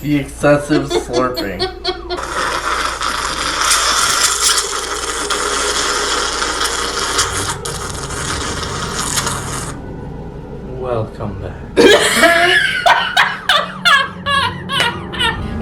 The excessive slurping. Welcome back.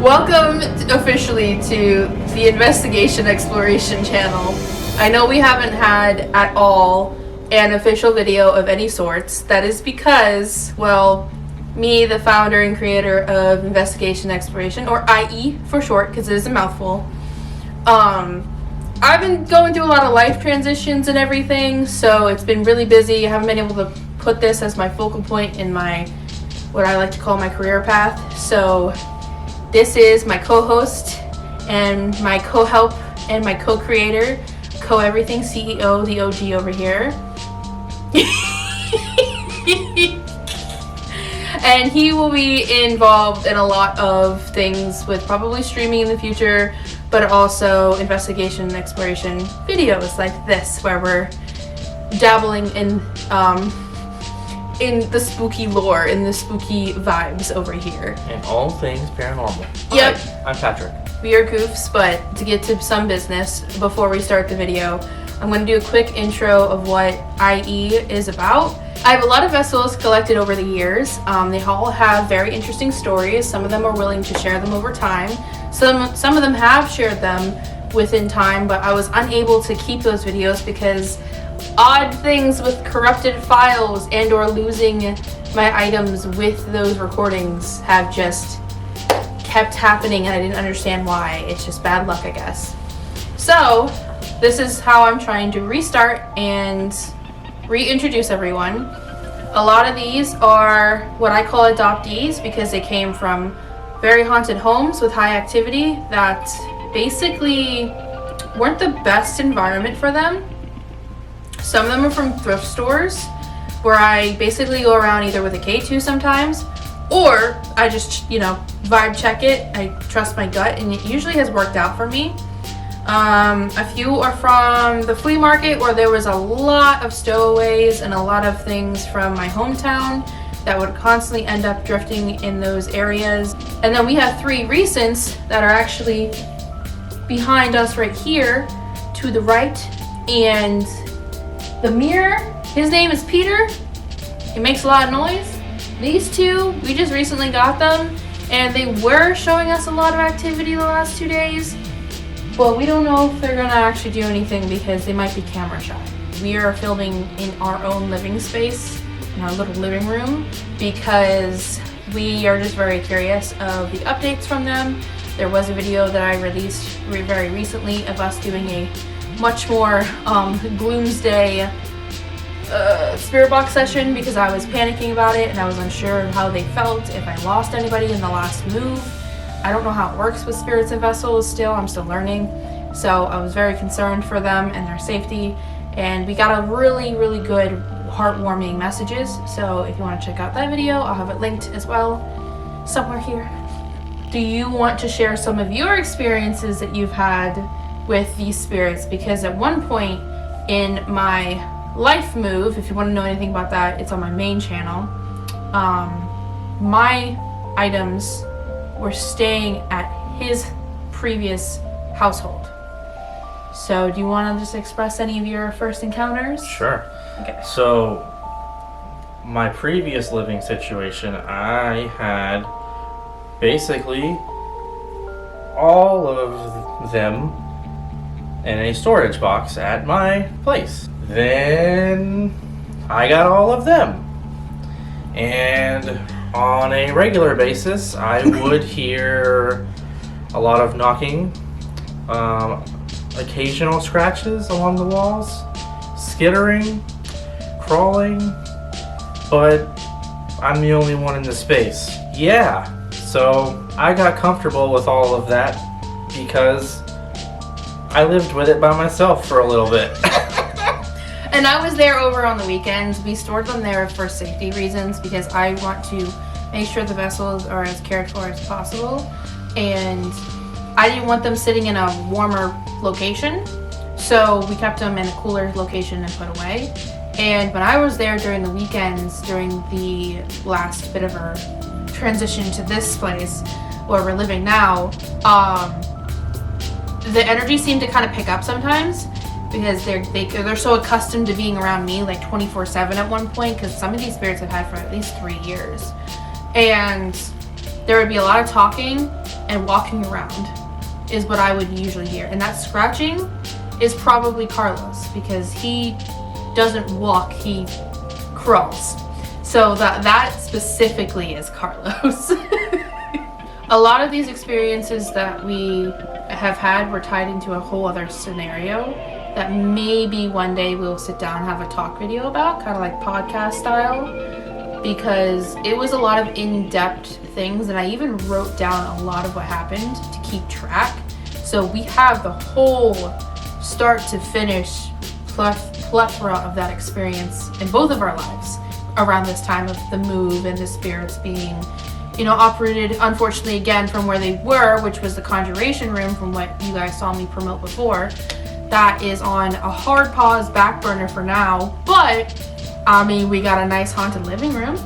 Welcome officially to the Investigation Exploration channel. I know we haven't had at all an official video of any sorts. That is because, well, me, the founder and creator of Investigation Exploration, or IE for short, because it is a mouthful, I've been going through a lot of life transitions and everything, so it's been really busy. I haven't been able to put this as my focal point in my, what I like to call my career path. So this is my co-host and my co-help and my co-creator, co-everything CEO, the OG over here. And he will be involved in a lot of things with probably streaming in the future, but also investigation and exploration videos like this, where we're dabbling in the spooky lore, in the spooky vibes over here. And all things paranormal. Yep. Hi, I'm Patrick. We are goofs, but to get to some business before we start the video, I'm going to do a quick intro of what IE is about. I have a lot of vessels collected over the years. They all have very interesting stories. Some of them are willing to share them over time. Some of them have shared them within time, but I was unable to keep those videos because odd things with corrupted files and or losing my items with those recordings have just kept happening, and I didn't understand why. It's just bad luck, I guess. So this is how I'm trying to restart and reintroduce everyone. A lot of these are what I call adoptees because they came from very haunted homes with high activity that basically weren't the best environment for them. Some of them are from thrift stores where I basically go around either with a K2 sometimes, or I just, vibe check it. I trust my gut, and it usually has worked out for me. A few are from the flea market where there was a lot of stowaways and a lot of things from my hometown that would constantly end up drifting in those areas. And then we have 3 recents that are actually behind us right here to the right. And the mirror, his name is Peter. He makes a lot of noise. These 2, we just recently got them, and they were showing us a lot of activity the last 2 days. But we don't know if they're gonna actually do anything because they might be camera shy. We are filming in our own living space, in our little living room, because we are just very curious of the updates from them. There was a video that I released very recently of us doing a much more gloomsday spirit box session because I was panicking about it and I was unsure of how they felt, if I lost anybody in the last move. I don't know how it works with spirits and vessels still. I'm still learning. So I was very concerned for them and their safety. And we got a really, really good heartwarming messages. So if you want to check out that video, I'll have it linked as well somewhere here. Do you want to share some of your experiences that you've had with these spirits? Because at one point in my life move, if you want to know anything about that, it's on my main channel. My items were staying at his previous household. So do you want to just express any of your first encounters? Sure. Okay. So, my previous living situation, I had basically all of them in a storage box at my place. Then I got all of them. And on a regular basis, I would hear a lot of knocking, occasional scratches along the walls, skittering, crawling, but I'm the only one in the space. Yeah, so I got comfortable with all of that because I lived with it by myself for a little bit. And I was there over on the weekends. We stored them there for safety reasons because I want to make sure the vessels are as cared for as possible. And I didn't want them sitting in a warmer location. So we kept them in a cooler location and put away. And when I was there during the weekends, during the last bit of a transition to this place, where we're living now, the energy seemed to kind of pick up sometimes because they're so accustomed to being around me like 24/7 at one point, because some of these spirits I've had for at least 3 years. And there would be a lot of talking and walking around is what I would usually hear. And that scratching is probably Carlos, because he doesn't walk, he crawls. So that specifically is Carlos. A lot of these experiences that we have had were tied into a whole other scenario that maybe one day we'll sit down and have a talk video about, kind of like podcast style, because it was a lot of in-depth things, and I even wrote down a lot of what happened to keep track. So we have the whole start to finish plethora of that experience in both of our lives around this time of the move and the spirits being, operated, unfortunately, again, from where they were, which was the conjuration room, from what you guys saw me promote before. That is on a hard pause back burner for now, but we got a nice haunted living room.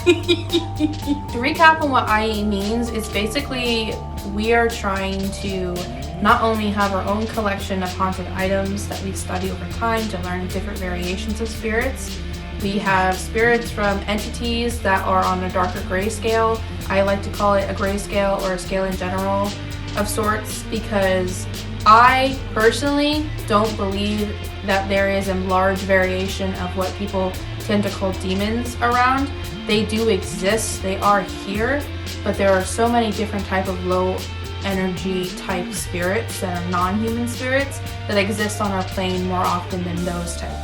To recap on what IE means, it's basically we are trying to not only have our own collection of haunted items that we study over time to learn different variations of spirits. We have spirits from entities that are on a darker gray scale. I like to call it a gray scale or a scale in general of sorts, because I personally don't believe that there is a large variation of what people tend to call demons around. They do exist, they are here, but there are so many different type of low energy type spirits that are non-human spirits that exist on our plane more often than those type.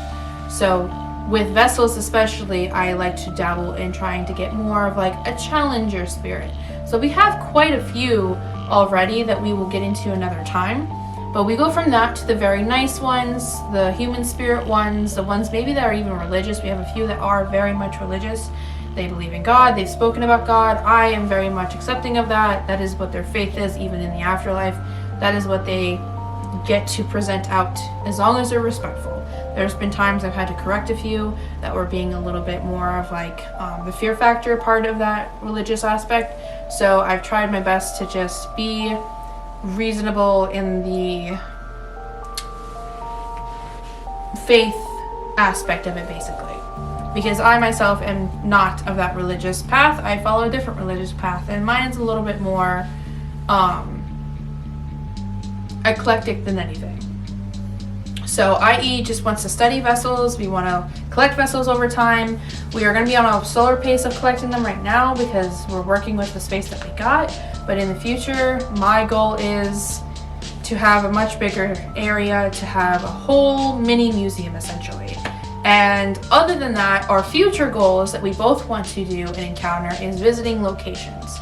So with vessels especially, I like to dabble in trying to get more of like a challenger spirit. So we have quite a few already that we will get into another time. But we go from that to the very nice ones, the human spirit ones, the ones maybe that are even religious. We have a few that are very much religious. They believe in God, they've spoken about God. I am very much accepting of that. That is what their faith is, even in the afterlife. That is what they get to present out, as long as they're respectful. There's been times I've had to correct a few that were being a little bit more of like the fear factor part of that religious aspect. So I've tried my best to just be reasonable in the faith aspect of it, basically, because I myself am not of that religious path. I follow a different religious path, and mine is a little bit more eclectic than anything. So IE just wants to study vessels. We want to collect vessels over time. We are going to be on a slower pace of collecting them right now because we're working with the space that we got. But in the future, my goal is to have a much bigger area, to have a whole mini museum essentially. And other than that, our future goals that we both want to do and encounter is visiting locations.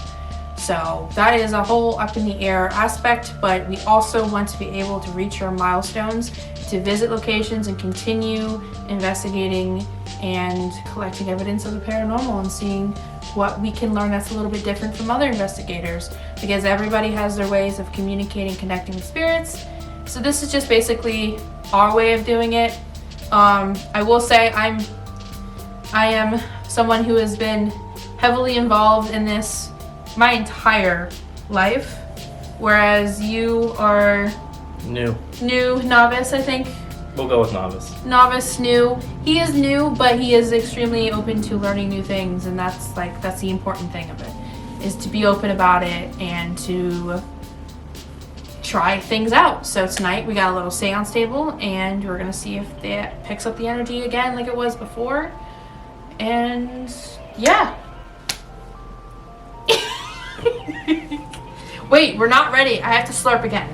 So that is a whole up in the air aspect, but we also want to be able to reach our milestones to visit locations and continue investigating and collecting evidence of the paranormal and seeing what we can learn that's a little bit different from other investigators, because everybody has their ways of communicating, connecting with spirits. So this is just basically our way of doing it. I will say I am someone who has been heavily involved in this my entire life, whereas you are new novice, I think. We'll go with novice. New. He is new, but he is extremely open to learning new things, and that's the important thing of it, is to be open about it and to try things out. So tonight we got a little seance table, and we're gonna see if that picks up the energy again like it was before. And yeah. Wait, we're not ready. I have to slurp again.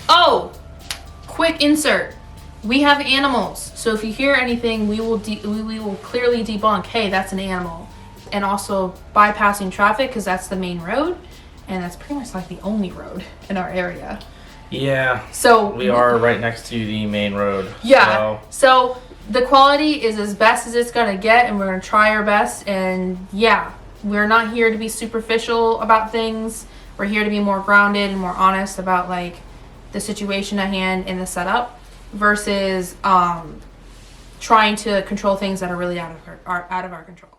Oh, quick insert. We have animals, so if you hear anything, we will clearly debunk, hey, that's an animal. And also bypassing traffic, because that's the main road, and that's pretty much like the only road in our area. Yeah. So we are right next to the main road. Yeah. So the quality is as best as it's gonna get, and we're gonna try our best. And yeah, we're not here to be superficial about things. We're here to be more grounded and more honest about like the situation at hand and the setup, versus trying to control things that are really out of our control.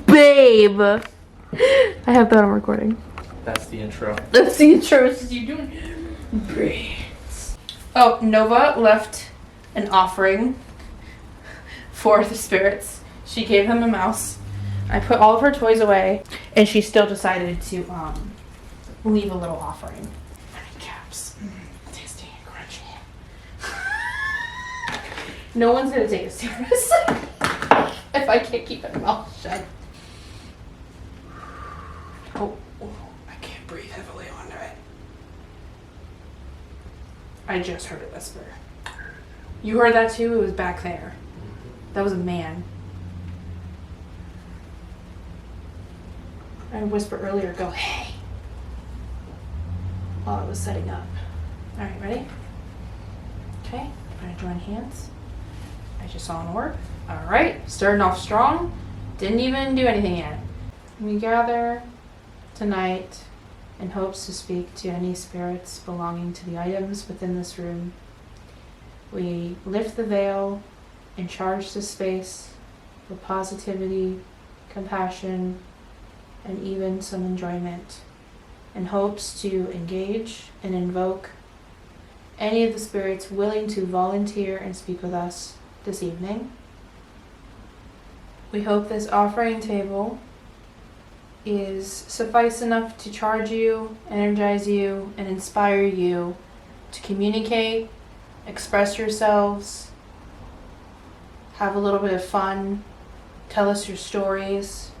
Babe, I have that on recording. That's the intro. That's the intro. It's just you doing braids. Oh, Nova left an offering for the spirits. She gave them a mouse. I put all of her toys away, and she still decided to leave a little offering. Caps. Tasty and crunchy. No one's gonna take us serious if I can't keep my mouth shut. Oh, I can't breathe heavily onto it. I just heard a whisper. You heard that too? It was back there. That was a man. I whispered earlier, go, hey, while I was setting up. All right, ready? Okay, I'm gonna join hands. I just saw him work. All right, starting off strong. Didn't even do anything yet. We gather tonight in hopes to speak to any spirits belonging to the items within this room. We lift the veil and charge the space with positivity, compassion, and even some enjoyment, in hopes to engage and invoke any of the spirits willing to volunteer and speak with us this evening. We hope this offering table is suffice enough to charge you, energize you, and inspire you to communicate, express yourselves, have a little bit of fun, tell us your stories,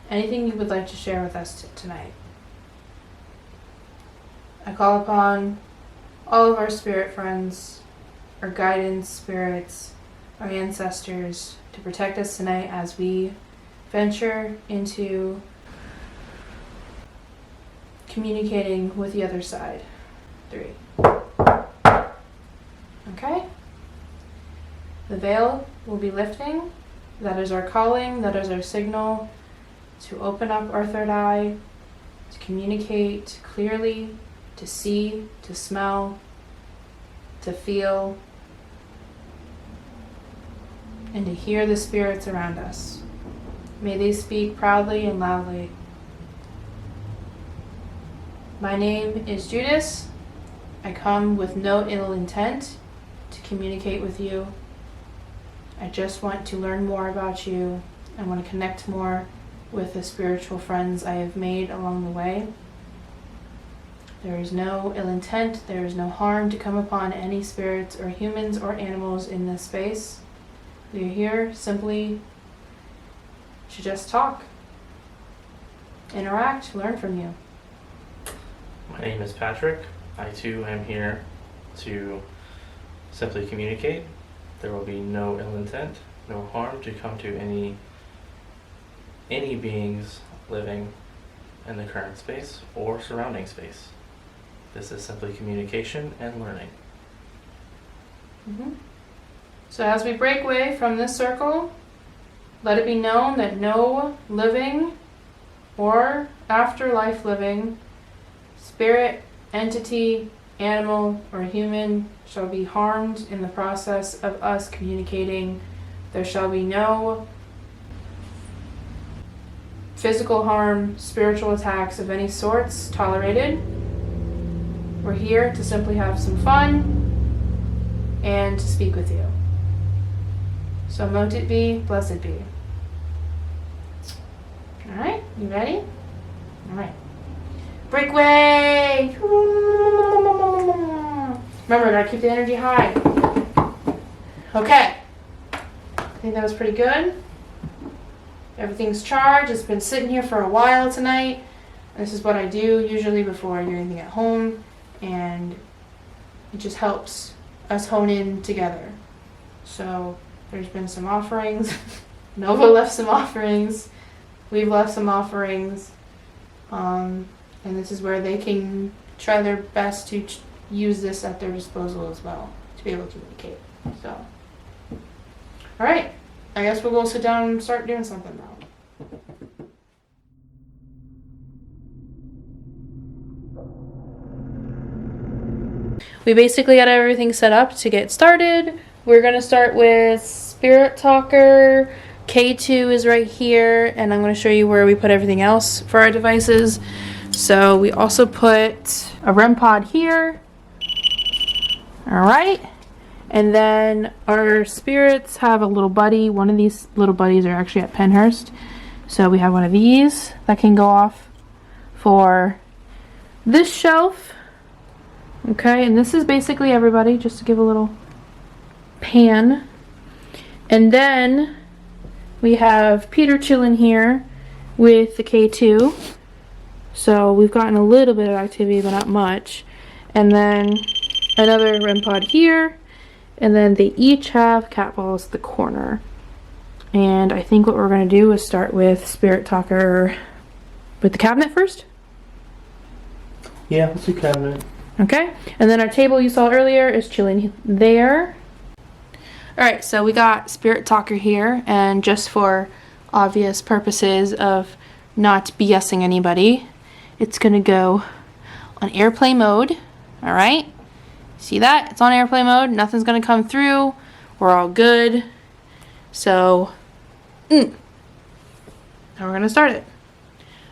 anything you would like to share with us tonight. I call upon all of our spirit friends, our guidance spirits, our ancestors to protect us tonight as we venture into communicating with the other side. 3. Okay? The veil will be lifting. That is our calling, that is our signal to open up our third eye, to communicate clearly, to see, to smell, to feel, and to hear the spirits around us. May they speak proudly and loudly. My name is Judas. I come with no ill intent to communicate with you. I just want to learn more about you. I want to connect more with the spiritual friends I have made along the way. There is no ill intent, there is no harm to come upon any spirits or humans or animals in this space. We are here simply to just talk, interact, learn from you. My name is Patrick. I too am here to simply communicate. There will be no ill intent, no harm to come to any beings living in the current space or surrounding space. This is simply communication and learning. So as we break away from this circle, let it be known that no living or afterlife living spirit, entity, animal, or human shall be harmed in the process of us communicating. There shall be no physical harm, spiritual attacks of any sorts tolerated. We're here to simply have some fun and to speak with you. So mote it be, blessed be. Alright, you ready? Alright. Breakaway! Remember, gotta keep the energy high. Okay. I think that was pretty good. Everything's charged. It's been sitting here for a while tonight. This is what I do usually before I do anything at home. And it just helps us hone in together. So there's been some offerings. Nova left some offerings. We've left some offerings. And this is where they can try their best to use this at their disposal as well to be able to communicate. So, all right. I guess we'll go sit down and start doing something now. we basically got everything set up to get started. We're gonna start with Spirit Talker. K2 is right here, and I'm gonna show you where we put everything else for our devices. So we also put a REM pod here. All right. And then our spirits have a little buddy. One of these little buddies are actually at Penhurst. So we have one of these that can go off for this shelf. Okay, and this is basically everybody, just to give a little pan. And then we have Peter chilling here with the K2. So we've gotten a little bit of activity, but not much. And then another REM pod here. And then they each have cat balls at the corner. And I think what we're going to do is start with Spirit Talker with the cabinet first. Yeah, let's do cabinet. Okay. And then our table you saw earlier is chilling there. Alright, so we got Spirit Talker here. And just for obvious purposes of not BSing anybody, it's going to go on airplane mode. Alright. See that? It's on airplane mode. Nothing's going to come through. We're all good. So, now we're going to start it.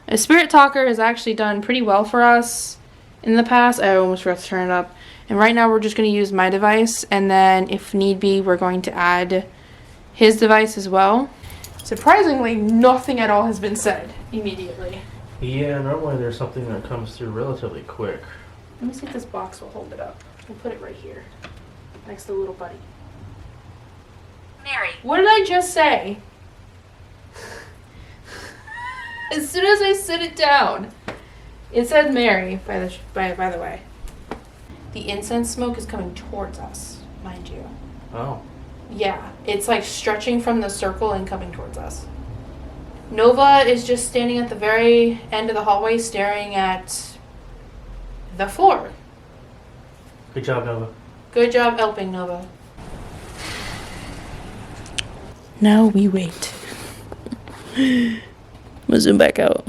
A Spirit Talker has actually done pretty well for us in the past. I almost forgot to turn it up. And right now we're just going to use my device. And then if need be, we're going to add his device as well. Surprisingly, nothing at all has been said immediately. Yeah, normally there's something that comes through relatively quick. Let me see if this box will hold it up. We'll put it right here, next to little buddy. Mary. What did I just say? As soon as I sit it down, it said Mary, by the way. The incense smoke is coming towards us, mind you. Oh. Yeah, it's like stretching from the circle and coming towards us. Nova is just standing at the very end of the hallway staring at the floor. Good job, Nova. Good job helping, Nova. Now we wait. I'm gonna zoom back out.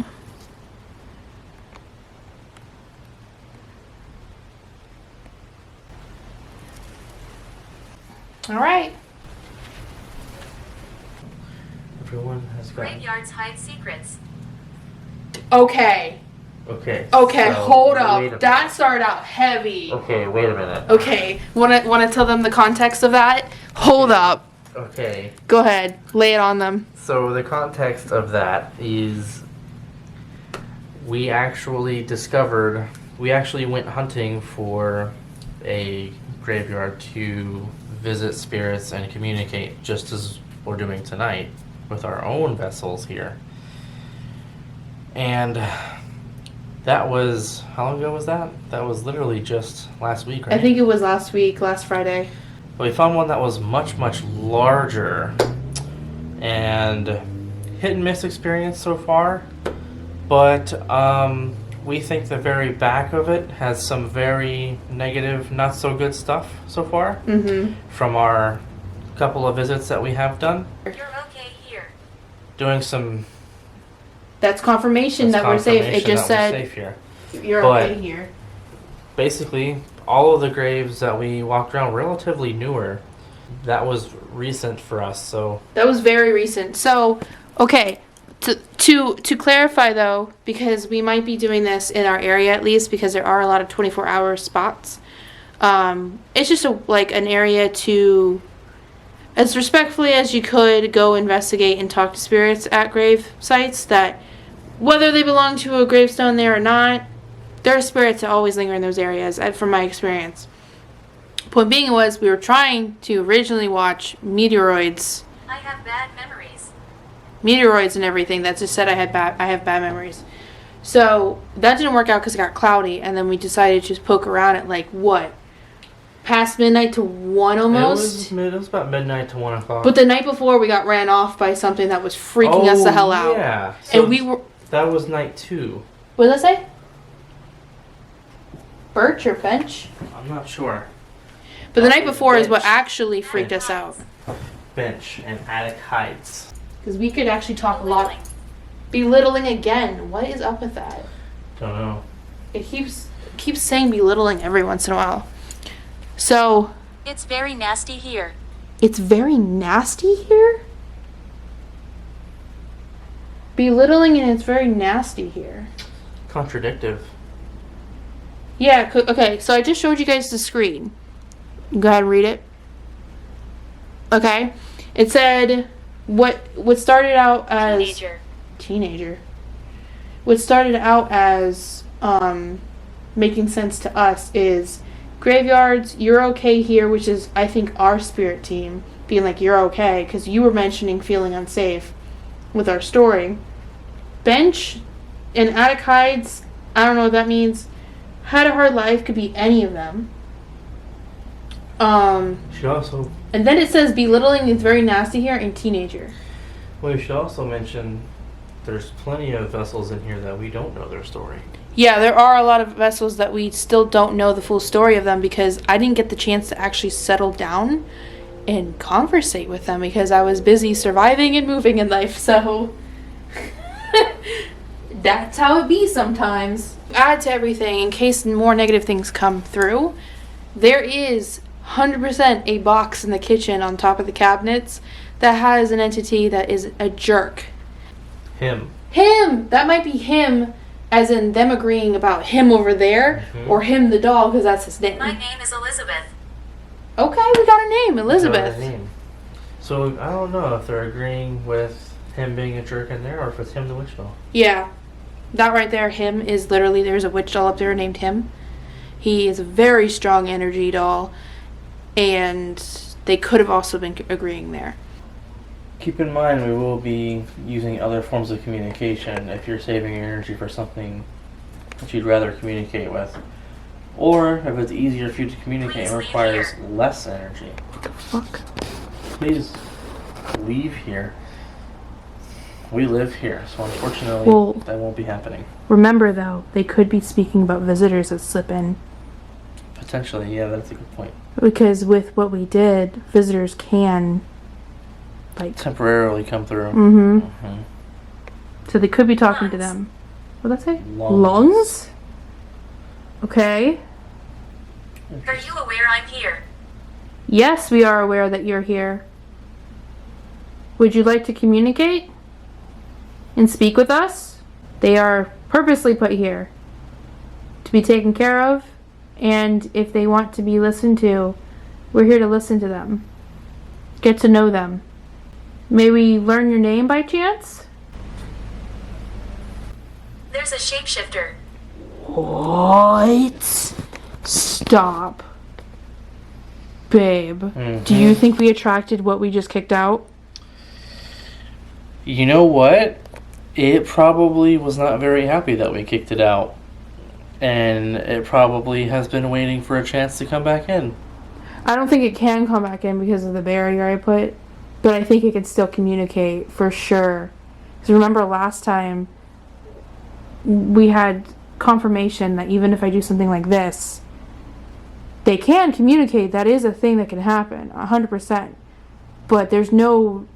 All right. Everyone has got... Graveyards hide secrets. Okay. Okay. Okay, so hold wait a up. minute. That started out heavy. Okay, wait a minute. Okay. Wanna tell them the context of that? Hold up. Okay. Go ahead. Lay it on them. So the context of that is we actually went hunting for a graveyard to visit spirits and communicate, just as we're doing tonight with our own vessels here. And that was, how long ago was that? That was literally just last week, right? I think it was last Friday. We found one that was much, much larger, and hit and miss experience so far, but we think the very back of it has some very negative, not so good stuff so far from our couple of visits that we have done. You're okay here. Doing some... That's confirmation that we're safe. It just said safe here. you're But okay here. basically, all of the graves that we walked around, relatively newer, that was recent for us, so... That was very recent. So, okay, to clarify though, because we might be doing this in our area at least, because there are a lot of 24-hour spots. It's just an area to, as respectfully as you could, go investigate and talk to spirits at grave sites that, whether they belong to a gravestone there or not, there are spirits that always linger in those areas, from my experience. Point being was, we were trying to originally watch meteoroids. I have bad memories. Meteoroids and everything. That just said I have bad memories. So that didn't work out because it got cloudy, and then we decided to just poke around at past midnight to 1 almost. It was about midnight to 1 o'clock. But the night before, we got ran off by something that was freaking us the hell out. Yeah. So And we were... That was night 2. What did I say? Birch or bench? I'm not sure. But the night before is what Bench. actually freaked us out. Bench and attic heights. Because we could actually talk a lot. Belittling again. What is up with that? Don't know. It keeps saying belittling every once in a while. So, It's very nasty here. it's very nasty here? Belittling and it's very nasty here. Contradictive. Yeah, okay, so I just showed you guys the screen. Go ahead and read it. Okay. It said what started out as teenager. What started out as making sense to us is graveyards, you're okay here, which is I think our spirit team being like you're okay because you were mentioning feeling unsafe with our story. Bench and attic hides, I don't know what that means. Had a hard life could be any of them. Should also. And then it says belittling is very nasty here and teenager. We should also mention there's plenty of vessels in here that we don't know their story. Yeah, there are a lot of vessels that we still don't know the full story of them because I didn't get the chance to actually settle down and conversate with them because I was busy surviving and moving in life, so that's how it be sometimes. Add to everything, in case more negative things come through, there is 100% a box in the kitchen on top of the cabinets that has an entity that is a jerk. Him. That might be him, as in them agreeing about him over there, or him the doll, because that's his name. My name is Elizabeth. Okay, we got a name, Elizabeth. Got a name. So I don't know if they're agreeing with him being a jerk in there or if it's him the witch doll. Yeah, that right there, him, is literally, there's a witch doll up there named him. He is a very strong energy doll, and they could have also been agreeing there. Keep in mind, we will be using other forms of communication if you're saving your energy for something that you'd rather communicate with. Or if it's easier for you to communicate and requires less energy. What the fuck? Please leave here. We live here, so unfortunately that won't be happening. Remember though, they could be speaking about visitors that slip in. Potentially, yeah, that's a good point. Because with what we did, visitors can temporarily come through. Mm-hmm. So they could be talking to them. What'd that say? Lungs? Okay. Are you aware I'm here? Yes, we are aware that you're here. Would you like to communicate and speak with us? They are purposely put here to be taken care of, and if they want to be listened to, we're here to listen to them. Get to know them. May we learn your name by chance? There's a shapeshifter. What? Stop. Babe, do you think we attracted what we just kicked out? You know what? It probably was not very happy that we kicked it out. And it probably has been waiting for a chance to come back in. I don't think it can come back in because of the barrier I put. But I think it can still communicate for sure. Because remember last time, we had confirmation that even if I do something like this, they can communicate. That is a thing that can happen, 100%. But there's no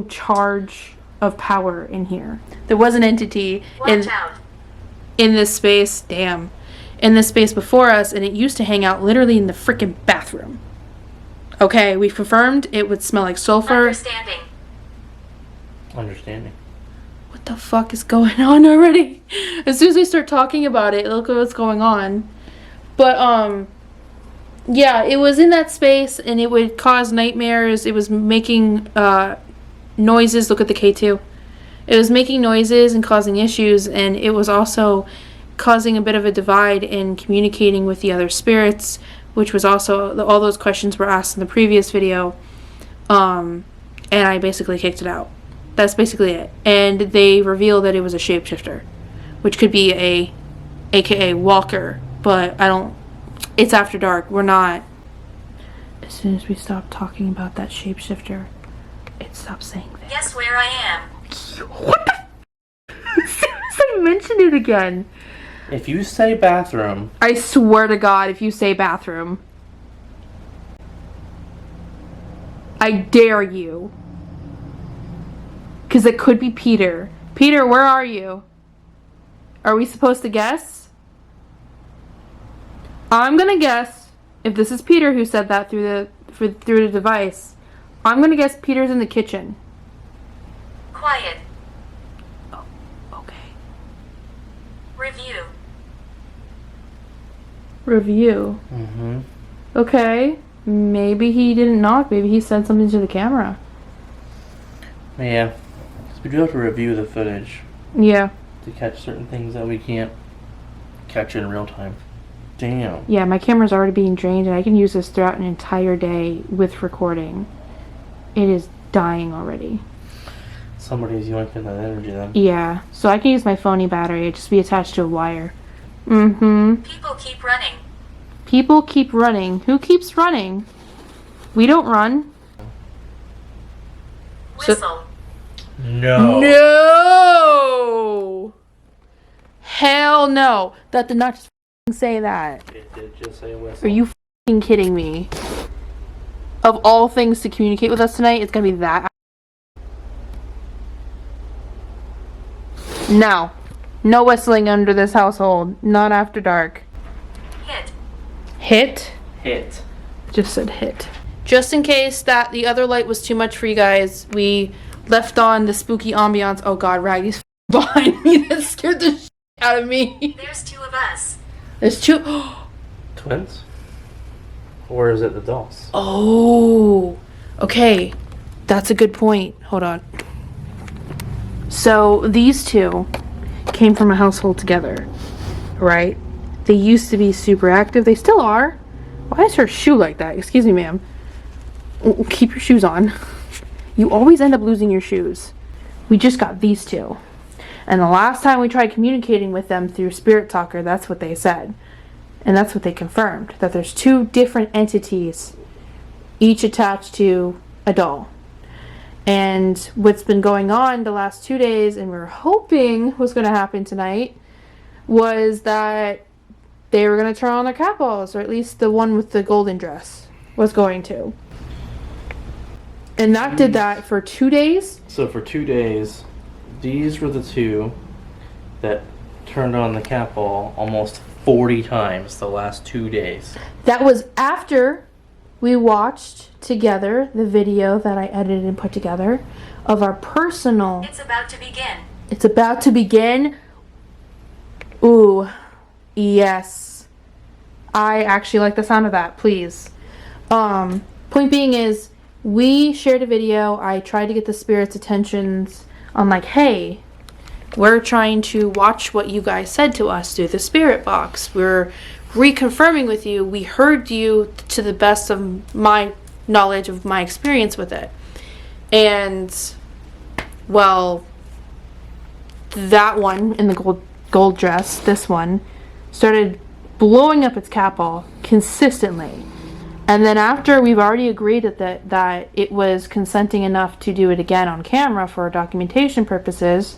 charge of power in here. There was an entity in this space, in this space before us, and it used to hang out literally in the freaking bathroom. Okay, we've confirmed it would smell like sulfur. Understanding. What the fuck is going on already? As soon as we start talking about it, look at what's going on. But, yeah, it was in that space, and it would cause nightmares. It was making, noises. Look at the K2. It was making noises and causing issues, and it was also causing a bit of a divide in communicating with the other spirits, which was also, all those questions were asked in the previous video, and I basically kicked it out. That's basically it. And they revealed that it was a shapeshifter, which could be a aka walker, but it's after dark. We're not. As soon as we stop talking about that shapeshifter, it stops saying things. Guess where I am? What the as soon as I mentioned it again. If you say bathroom, I swear to God, if you say bathroom, I dare you. Because it could be Peter. Peter, where are you? Are we supposed to guess? I'm gonna guess if this is Peter who said that through the device, I'm gonna guess Peter's in the kitchen. Quiet. Oh, okay. Review. Review. Mm-hmm. Okay. Maybe he didn't knock. Maybe he said something to the camera. Yeah. 'Cause we do have to review the footage Yeah. to catch certain things that we can't catch in real time. Damn. Yeah, my camera's already being drained and I can use this throughout an entire day with recording. It is dying already. Somebody's yoinking that energy then. Yeah, so I can use my phony battery. It'd just be attached to a wire. Mm-hmm. People keep running. People keep running. Who keeps running? We don't run. Whistle. No. No! Hell no. That did not just say that. It did just say whistle. Are you f***ing kidding me? Of all things to communicate with us tonight, it's gonna be that. No. No whistling under this household. Not after dark. Hit. Hit? Hit. Just said hit. Just in case that the other light was too much for you guys, we left on the spooky ambiance. Oh god, Raggy's behind me. That scared the shit out of me. There's two of us. There's two. Twins? Or is it the dolls? Oh, okay. That's a good point. Hold on. So these two came from a household together, right? They used to be super active. They still are. Why is her shoe like that? Excuse me, ma'am. Keep your shoes on. You always end up losing your shoes. We just got these two. And the last time we tried communicating with them through Spirit Talker, that's what they said. And that's what they confirmed. That there's two different entities, each attached to a doll. And what's been going on the last 2 days, and we were hoping was going to happen tonight, was that they were going to turn on their cat balls, or at least the one with the golden dress was going to. And that did that for 2 days. So for 2 days, these were the two that turned on the cat ball almost 40 times the last 2 days. That was after we watched together the video that I edited and put together of our personal... It's about to begin. It's about to begin. Ooh, yes. I actually like the sound of that, please. Point being is, we shared a video. I tried to get the spirits' attentions on like, hey, we're trying to watch what you guys said to us through the spirit box. We're reconfirming with you. We heard you to the best of my knowledge of my experience with it. And, well, that one in the gold dress, this one, started blowing up its cat ball consistently. And then after we've already agreed that it was consenting enough to do it again on camera for documentation purposes,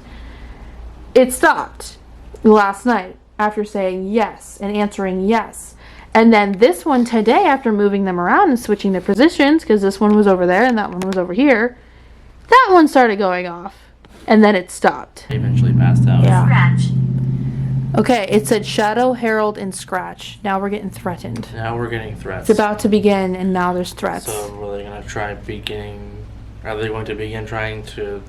it stopped last night after saying yes and answering yes. And then this one today, after moving them around and switching their positions, because this one was over there and that one was over here, that one started going off. And then it stopped. They eventually passed out. Yeah. Scratch. Okay, it said Shadow, Herald, and Scratch. Now we're getting threatened. Now we're getting threats. It's about to begin, and now there's threats. So are they going to try beginning... Are they going to begin trying to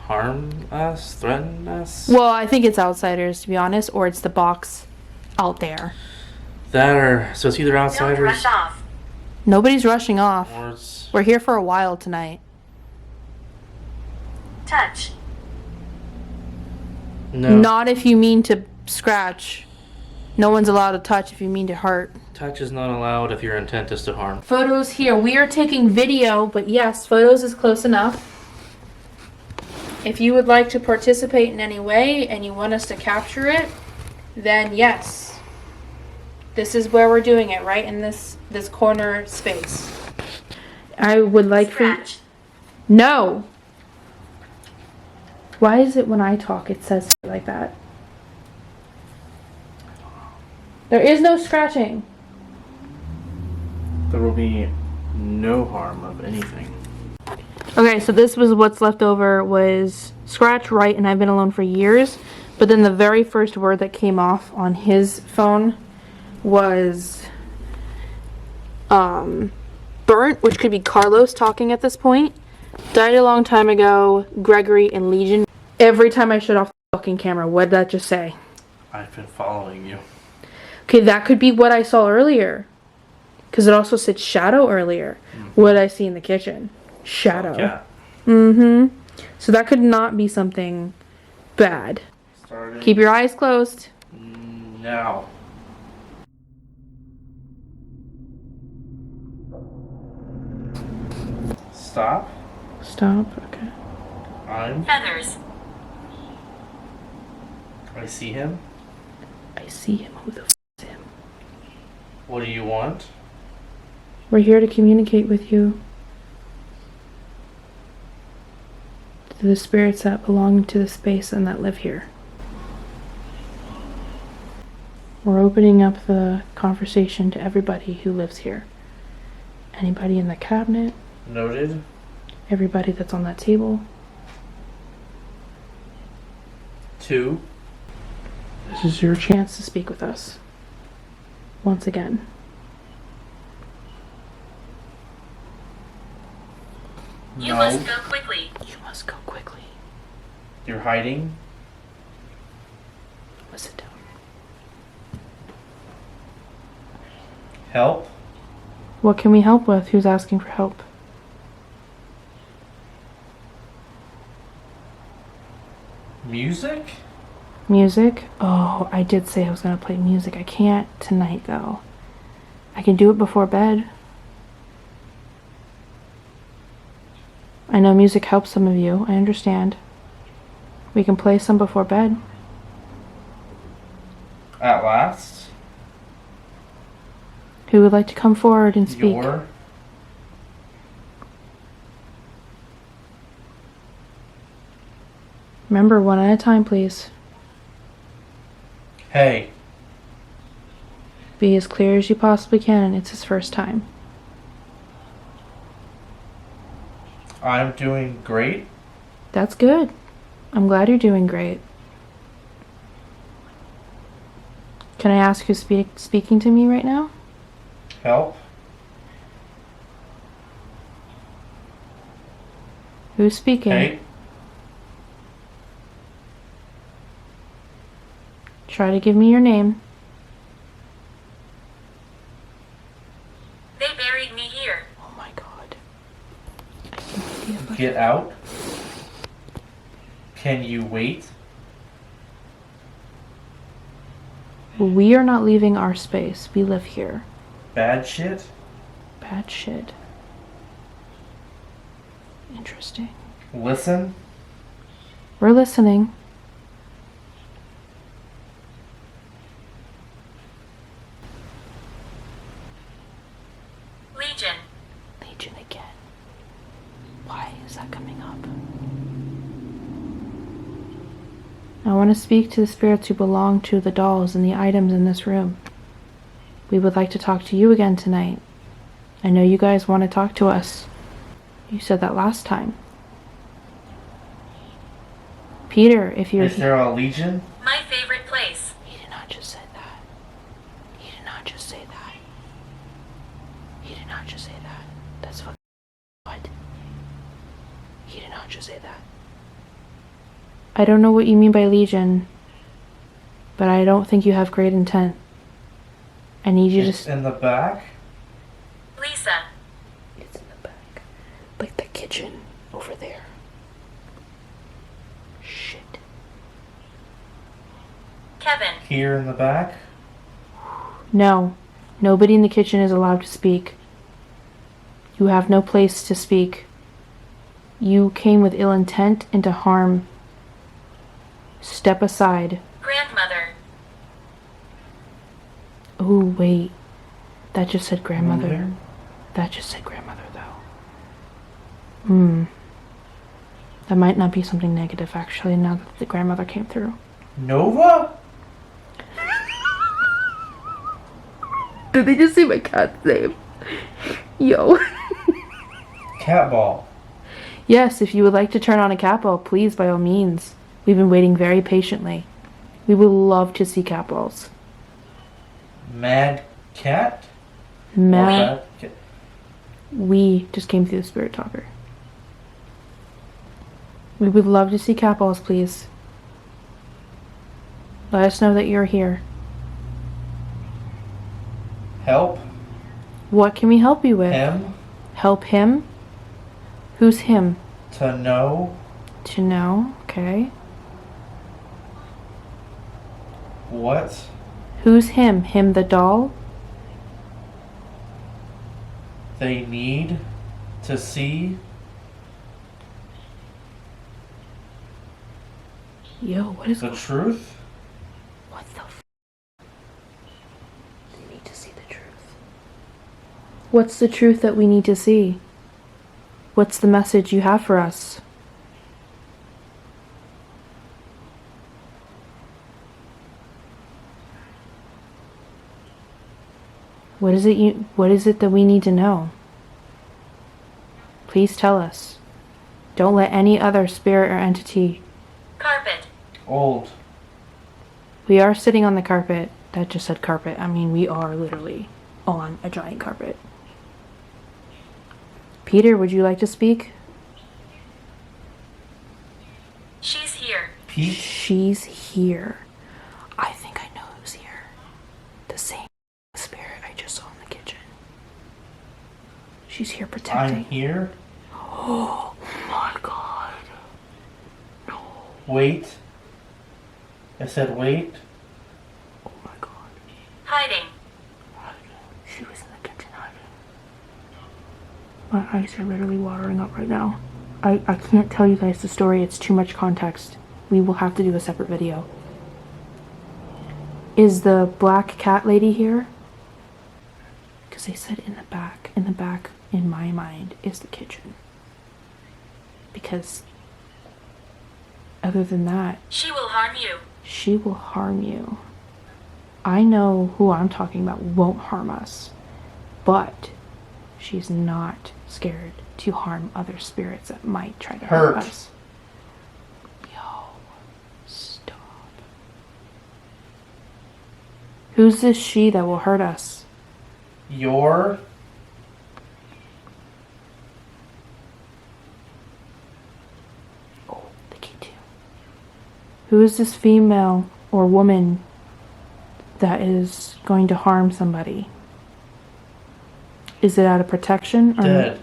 harm us? Threaten us? Well, I think it's outsiders, to be honest, or it's the box out there. That or... So it's either Don't outsiders... rush off. Nobody's rushing off. Or it's... We're here for a while tonight. Touch. No. Not if you mean to scratch. No one's allowed to touch if you mean to hurt. Touch is not allowed if your intent is to harm. Photos here. We are taking video, but yes, photos is close enough. If you would like to participate in any way and you want us to capture it, then yes. This is where we're doing it, right in this corner space. I would like Scratch. No. Why is it when I talk it says like that? There is no scratching. There will be no harm of anything. Okay, so this was what's left over was scratch, right, and I've been alone for years. But then the very first word that came off on his phone was Burnt, which could be Carlos talking at this point. Died a long time ago. Gregory and Legion. Every time I shut off the fucking camera, what did that just say? I've been following you. Okay, that could be what I saw earlier. Because it also said shadow earlier. What did I see in the kitchen? Shadow. Cat. Mm-hmm. So that could not be something bad. Starting Keep your eyes closed. now. Stop. Stop. Okay. Feathers. I see him. I see him. Who the f is him? What do you want? We're here to communicate with you. To the spirits that belong to the space and that live here. We're opening up the conversation to everybody who lives here. Anybody in the cabinet, Noted. everybody that's on that table. 2. This is your chance to speak with us. Once again. You No. must go quickly. You must go quickly. You're hiding. Sit down. Help. What can we help with? Who's asking for help? Music? Music? Oh, I did say I was going to play music. I can't tonight, though. I can do it before bed. I know music helps some of you. I understand. We can play some before bed. At last. Who would like to come forward and speak? Your. Remember, one at a time, please. Hey. Be as clear as you possibly can. It's his first time. I'm doing great. That's good. I'm glad you're doing great. Can I ask who's speaking to me right now? Help. Who's speaking? Hey. Try to give me your name. They buried me here. Oh my god. I have no idea what- Get out. Can you wait? We are not leaving our space. We live here. Bad shit? Bad shit. Interesting. Listen. We're listening. Legion. Legion again. Why is that coming up? I want to speak to the spirits who belong to the dolls and the items in this room. We would like to talk to you again tonight. I know you guys want to talk to us. You said that last time. Peter, if you're... Is there a legion? My favorite place. He did not just say that. He did not just say that. He did not just say that. That's fucking... What? He did not just say that. I don't know what you mean by legion, but I don't think you have great intent. I need you It's to... in the back? Lisa. It's in the back. Like the kitchen over there. Shit. Kevin. Here in the back? No. Nobody in the kitchen is allowed to speak. You have no place to speak. You came with ill intent and to harm. Step aside. Grandmother. Oh, wait. That just said grandmother. Mother? That just said grandmother, though. That might not be something negative, actually, now that the grandmother came through. Nova? Did they just see my cat's name? Yo. Cat ball. Yes, if you would like to turn on a cat ball, please, by all means. We've been waiting very patiently. We would love to see cat balls. Mad cat? Mad. Or We just came through the spirit talker. We would love to see cat balls, please. Let us know that you're here. Help What can we help you with? him Help him? Who's him? to know To know, okay. what Who's him? Him the doll? they need to see. Yo, what is The going on? truth? What the f? They need to see the truth. What's the truth that we need to see? What's the message you have for us? What is it that we need to know? Please tell us. Don't let any other spirit or entity. Carpet. Old. We are sitting on the carpet. That just said carpet. I mean, we are literally on a giant carpet. Peter, would you like to speak? She's here. Pete? She's here. I think I know who's here. The same spirit I just saw in the kitchen. She's here protecting. I'm here. Oh my god. No. Wait. I said wait. Oh my god. Hiding. She was in the kitchen hiding. My eyes are literally watering up right now. I can't tell you guys the story. It's too much context. We will have to do a separate video. Is the black cat lady here? Because they said in the back, in my mind, is the kitchen. Because other than that, She will harm you. she will harm you. I know who I'm talking about won't harm us, but she's not scared to harm other spirits that might try to hurt Hurt. us. Yo, stop. Who's this she that will hurt us? Your Oh, the key too. Who is this female or woman that is going to harm somebody? Is it out of protection or dead.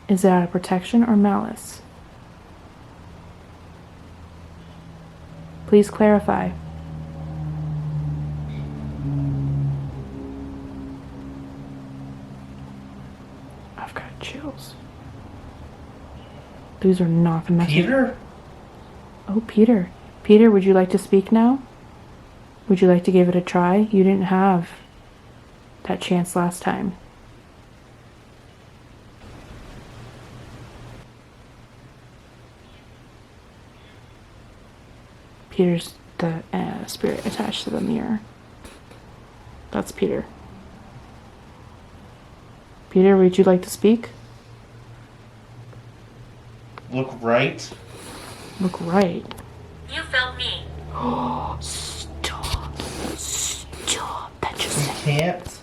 is it out of protection or malice? Please clarify. I've got chills. These are not the messages. Peter? Oh, Peter. Peter, would you like to speak now? Would you like to give it a try? You didn't have that chance last time. Peter's the spirit attached to the mirror. That's Peter. Peter, would you like to speak? Look right. Look right. You felt me. Oh, stop. Stop. That just You said. can't.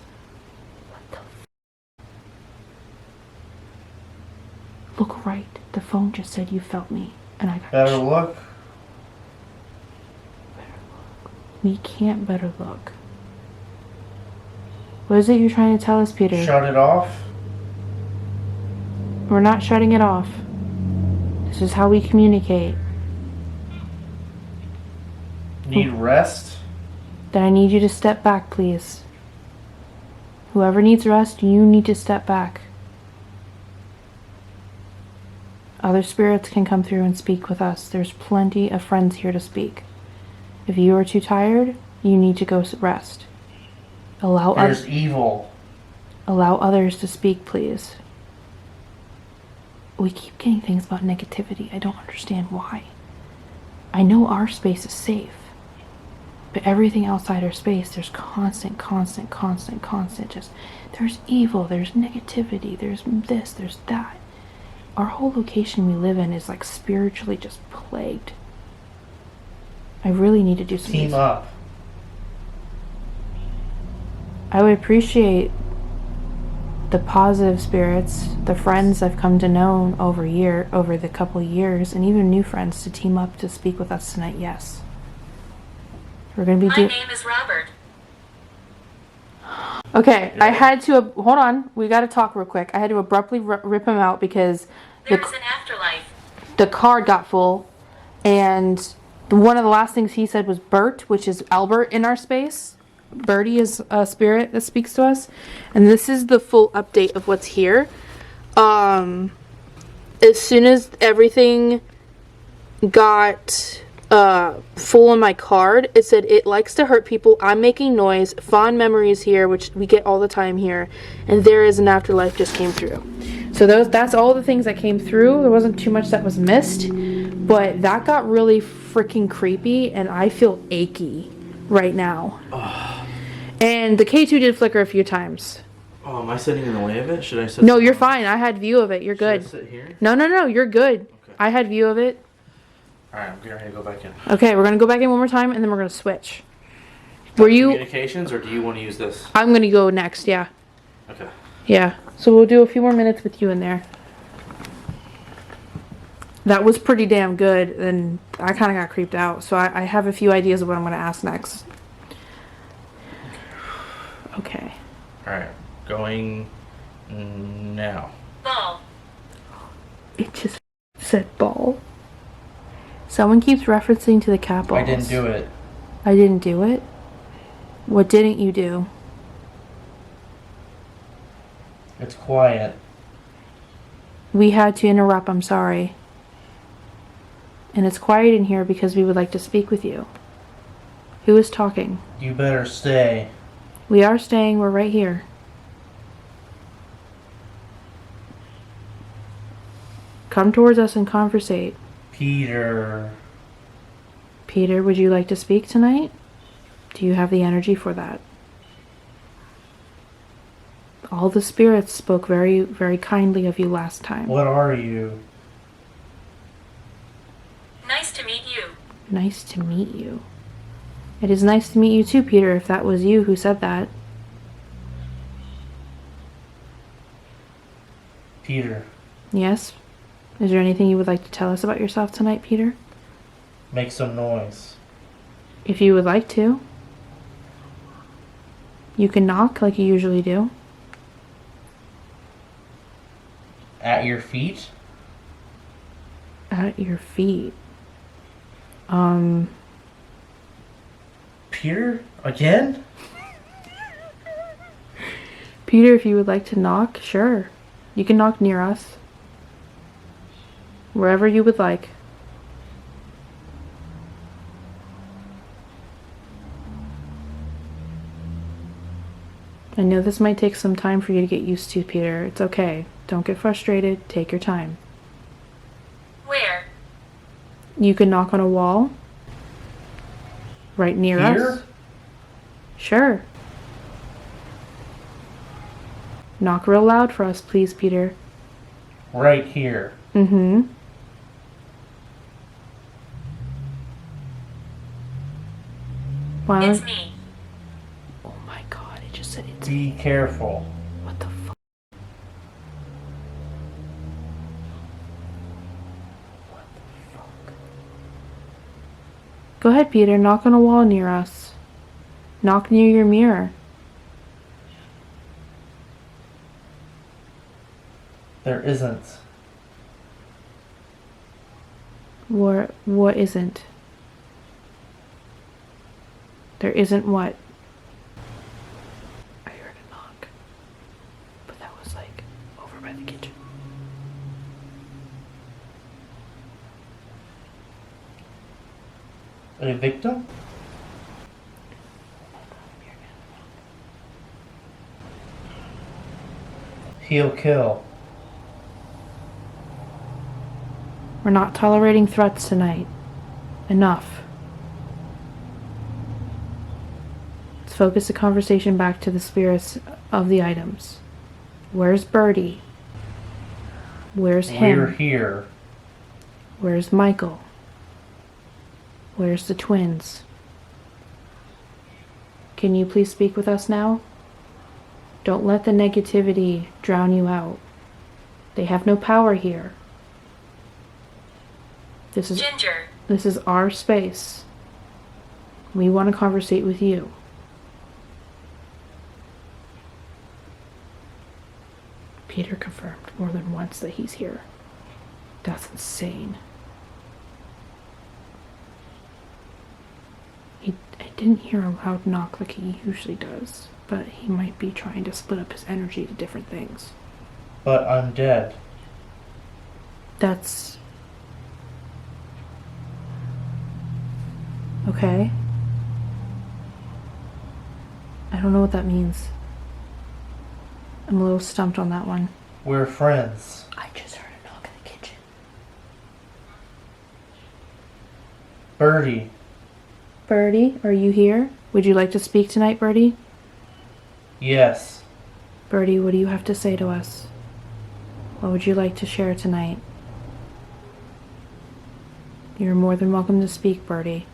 Look right. The phone just said you felt me. And I got Better look. We can't better look. What is it you're trying to tell us, Peter? Shut it off. We're not shutting it off. This is how we communicate. Need rest. Then I need you to step back, please. Whoever needs rest, you need to step back. Other spirits can come through and speak with us. There's plenty of friends here to speak. If you are too tired, you need to go rest. There's evil. Allow others to speak, please. We keep getting things about negativity. I don't understand why. I know our space is safe. But everything outside our space, there's constant. Just, there's evil, there's negativity, there's this, there's that. Our whole location we live in is like spiritually just plagued. I really need to do some Team up. I would appreciate the positive spirits, the friends I've come to know over the couple years, and even new friends to team up to speak with us tonight. Yes, we're gonna be My name is Robert. Okay, I had to hold on. We got to talk real quick. I had to abruptly rip him out because There is an afterlife. the card got full, and one of the last things he said was Bert, which is Albert in our space. Bertie is a spirit that speaks to us, and this is the full update of what's here. As soon as everything got full on my card, it said it likes to hurt people. I'm making noise. Fond memories here, which we get all the time here, and there is an afterlife just came through. So that's all the things that came through. There wasn't too much that was missed, but that got really freaking creepy, and I feel achy right now. And the K2 did flicker a few times. Oh, am I sitting in the way of it? Should I sit? No, you're fine. I had view of it. You're good. Should I sit here? No, you're good. Okay. I had view of it. Alright, I'm getting ready to go back in. Okay, we're gonna go back in one more time, and then we're gonna switch. Were you communications, or do you want to use this? I'm gonna go next. Yeah. Okay. Yeah. So we'll do a few more minutes with you in there. That was pretty damn good, and I kind of got creeped out. So I have a few ideas of what I'm gonna ask next. Okay. Alright, going now. Ball. It just said ball. Someone keeps referencing to the cat balls. I didn't do it. I didn't do it? What didn't you do? It's quiet. We had to interrupt, I'm sorry. And it's quiet in here because we would like to speak with you. Who is talking? You better stay. We are staying, we're right here. Come towards us and conversate. Peter. Peter, would you like to speak tonight? Do you have the energy for that? All the spirits spoke very, very kindly of you last time. What are you? Nice to meet you. Nice to meet you. It is nice to meet you too, Peter, if that was you who said that. Peter. Yes? Is there anything you would like to tell us about yourself tonight, Peter? Make some noise. If you would like to. You can knock like you usually do. At your feet? At your feet. Peter? Again? Peter, if you would like to knock, sure. You can knock near us. Wherever you would like. I know this might take some time for you to get used to, Peter. It's okay. Don't get frustrated. Take your time. Where? You can knock on a wall. Right near Here? us. Sure. Knock real loud for us, please, Peter. Right here. Mm-hmm. Wow. It's me. Oh my god, it just said it's... Be careful. What the fuck? What the fuck? Go ahead, Peter. Knock on a wall near us. Knock near your mirror. There isn't. What isn't? There isn't what? I heard a knock. But that was like over by the kitchen. A victim? He'll kill. We're not tolerating threats tonight. Enough. Let's focus the conversation back to the spirits of the items. Where's Bertie? Where's him? We're here. Where's Michael? Where's the twins? Can you please speak with us now? Don't let the negativity drown you out. They have no power here. Ginger. This is our space. We want to conversate with you. Peter confirmed more than once that he's here. That's insane. I didn't hear a loud knock like he usually does, but he might be trying to split up his energy to different things. But I'm dead. That's... okay. I don't know what that means. I'm a little stumped on that one. We're friends. I just heard a knock in the kitchen. Birdie. Birdie, are you here? Would you like to speak tonight, Birdie? Yes. Birdie, what do you have to say to us? What would you like to share tonight? You're more than welcome to speak, Birdie.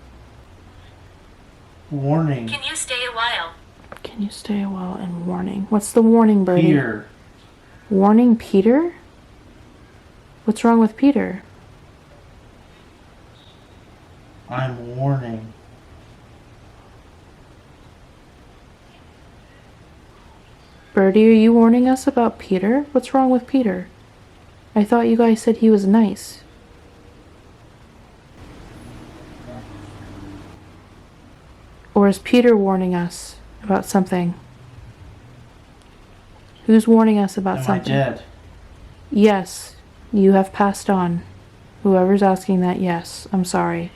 Warning. Can you stay a while? Can you stay a while and warning? What's the warning, Birdie? Here. Warning Peter? What's wrong with Peter? I'm warning. Birdie, are you warning us about Peter? What's wrong with Peter? I thought you guys said he was nice. Or is Peter warning us about something? Who's warning us about Am something? I dead? Yes, you have passed on. Whoever's asking that, yes, I'm sorry.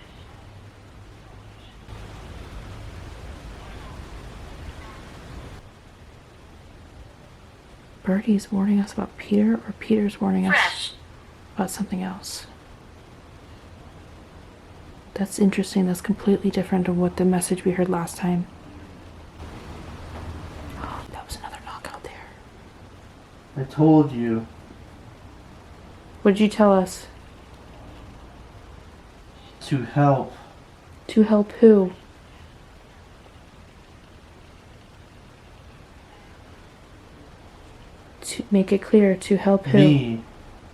Birdie's warning us about Peter, or Peter's warning us Fresh. about something else? That's interesting. That's completely different from what the message we heard last time. Oh, that was another knock out there. I told you. What did you tell us? To help. To help who? To make it clear, to help who? Me.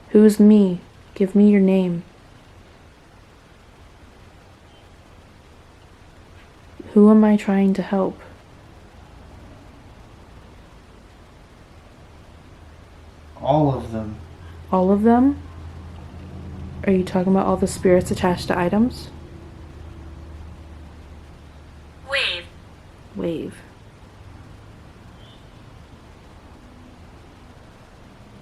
Who's me? Give me your name. Who am I trying to help? All of them. All of them? Are you talking about all the spirits attached to items? Wave. Wave.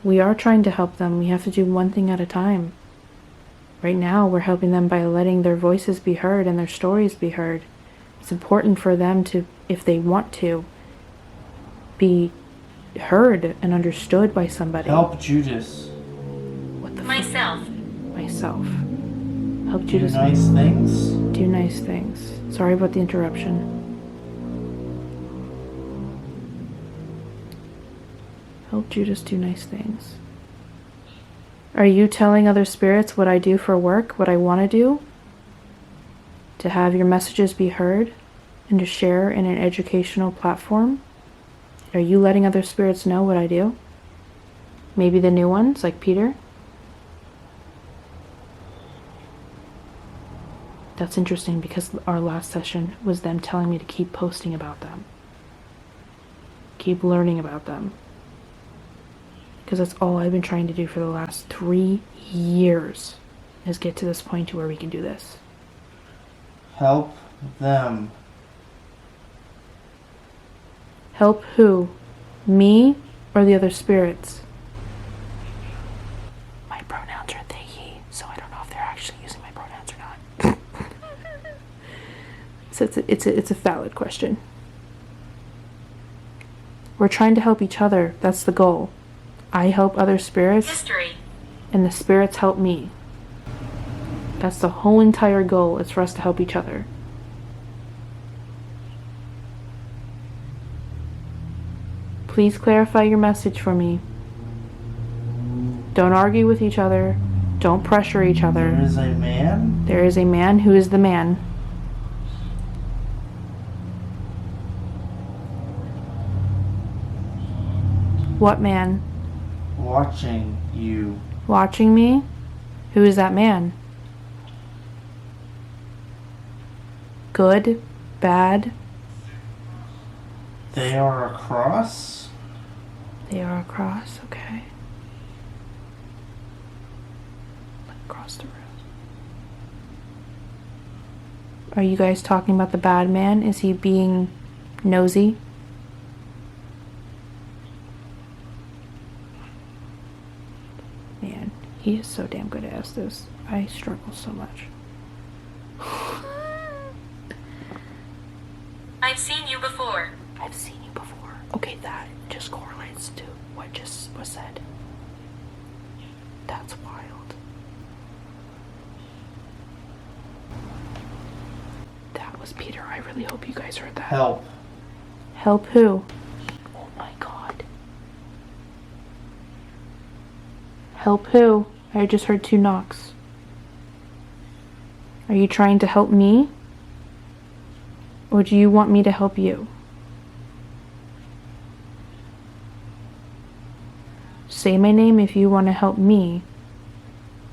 We are trying to help them. We have to do one thing at a time. Right now, we're helping them by letting their voices be heard and their stories be heard. It's important for them to, if they want to, be heard and understood by somebody. Help Judas. What the Myself. Myself. Help Do Judas nice things. do nice things. Sorry about the interruption. Help Judas do nice things. Are you telling other spirits what I do for work, what I want to do? To have your messages be heard and to share in an educational platform? Are you letting other spirits know what I do? Maybe the new ones, like Peter? That's interesting because our last session was them telling me to keep posting about them. Keep learning about them. Because that's all I've been trying to do for the last 3 years, is get to this point to where we can do this. Help them. Help who? Me or the other spirits? My pronouns are they, he, so I don't know if they're actually using my pronouns or not. So it's a valid question. We're trying to help each other. That's the goal. I help other spirits, History. and the spirits help me. That's the whole entire goal, is for us to help each other. Please clarify your message for me. Don't argue with each other. Don't pressure each other. There is a man? There is a man who is the man. What man? Watching you. Watching me? Who is that man? Good? Bad? They are across? They are across, okay. Across the room. Are you guys talking about the bad man? Is he being nosy? Man, he is so damn good at this. I struggle so much. I've seen you before. I've seen you before. Okay, that just correlates to what just was said. That's wild. That was Peter. I really hope you guys heard that. Help. Help who? Oh my god. Help who? I just heard 2 knocks. Are you trying to help me? Or do you want me to help you? Say my name if you want to help me.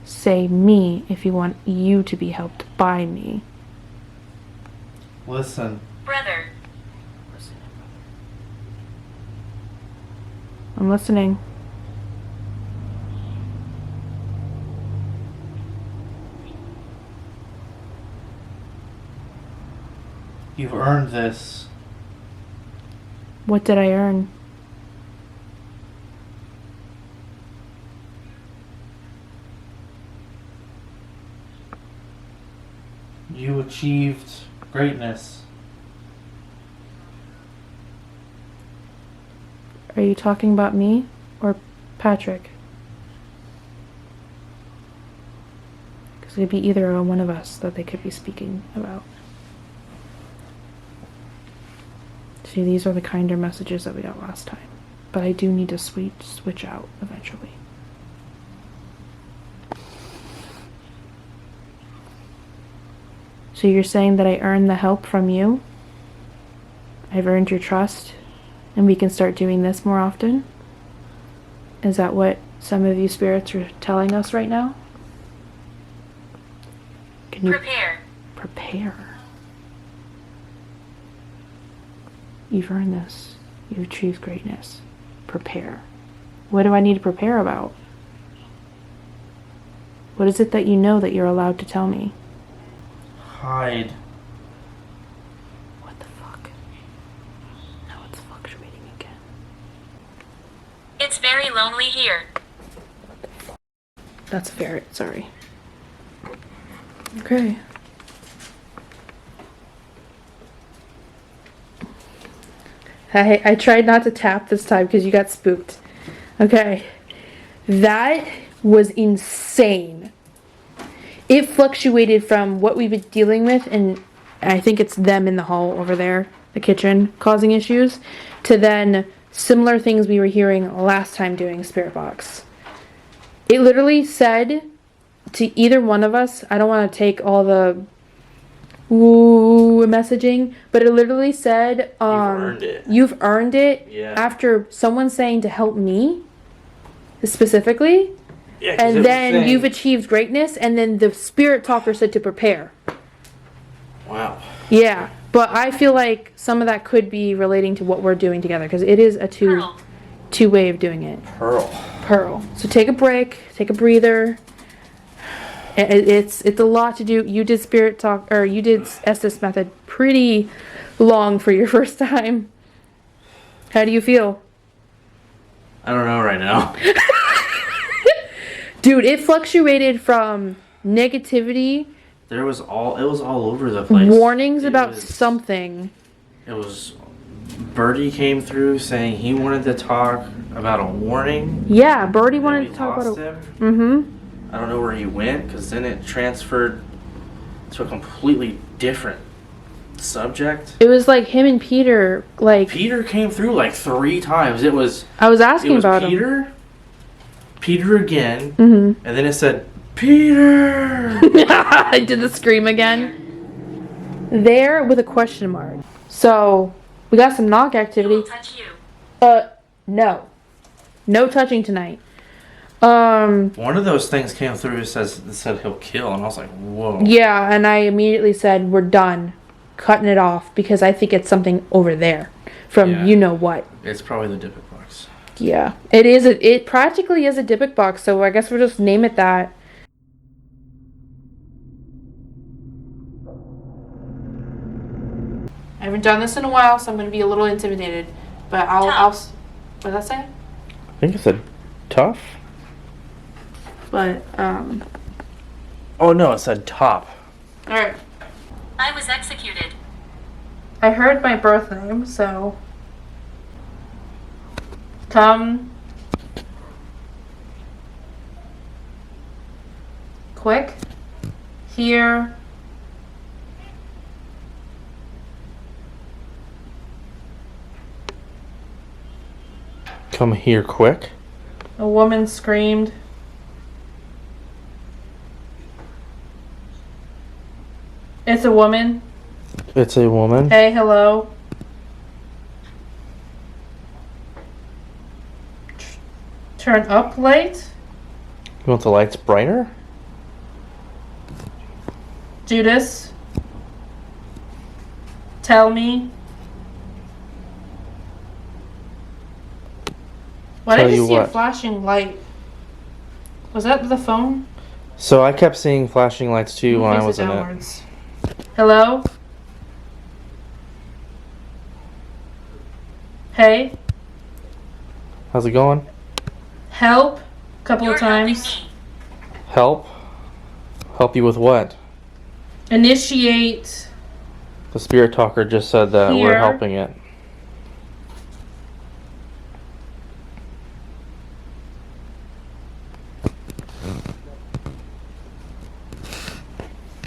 Say me if you want you to be helped by me. Listen. Brother. I'm listening. You've earned this. What did I earn? You achieved greatness. Are you talking about me or Patrick? Because it could be either one of us that they could be speaking about. See, these are the kinder messages that we got last time. But I do need to switch out eventually. So you're saying that I earned the help from you? I've earned your trust? And we can start doing this more often? Is that what some of you spirits are telling us right now? Can you Prepare. prepare? You've earned this. You've achieved greatness. Prepare. What do I need to prepare about? What is it that you know that you're allowed to tell me? Hide. What the fuck? Now it's fluctuating again. It's very lonely here. That's a ferret, sorry. Okay. I tried not to tap this time because you got spooked. Okay. That was insane. It fluctuated from what we've been dealing with, and I think it's them in the hall over there, the kitchen, causing issues, to then similar things we were hearing last time doing Spirit Box. It literally said to either one of us, I don't want to take all the messaging, but it literally said, You've earned it. You've earned it. Yeah. After someone saying to help me, specifically, Yeah, 'cause it and was then saying- you've achieved greatness, and then the spirit talker said to prepare. Wow. Yeah, but I feel like some of that could be relating to what we're doing together, because it is a Pearl. two way of doing it. Pearl. So take a break, take a breather. It's a lot to do. You did spirit talk, or you did Estes method pretty long for your first time. How do you feel? I don't know right now. Dude, it fluctuated from negativity, It was all over the place. warnings It about was- something. It was Birdie came through saying he wanted to talk about a warning. Yeah, Birdie Then wanted we to talk lost about it. him. Mm-hmm. I don't know where he went because then it transferred to a completely different subject. It was like him and Peter, like, Peter came through like 3 times. It was I was asking about him. Peter again, Mm-hmm. and then it said Peter. I did the scream again. There with a question mark. So, we got some knock He will activity. touch you. No. No touching tonight. One of those things came through that said he'll kill, and I was like, whoa. Yeah, and I immediately said, we're done. Cutting it off because I think it's something over there from Yeah. you know what. It's probably the Dybbuk box. Yeah. It practically is a Dybbuk box, so I guess we'll just name it that. I haven't done this in a while, so I'm going to be a little intimidated. But I'll what did that say? I think it said tough. But, Oh no, it said top. alright. I was executed. I heard my birth name, so come quick here. Come here quick. A woman screamed. It's a woman. It's a woman. Hey, hello. Turn up light. You want the lights brighter? Judas. Tell me. Why Tell did you you see a what? flashing light? Was that the phone? So I kept seeing flashing lights too when I Face was in it. downwards. Hello? Hey? How's it going? Help? Couple You're of times. helping me. Help? Help you with what? Initiate. The spirit talker just said that we're Here. helping it.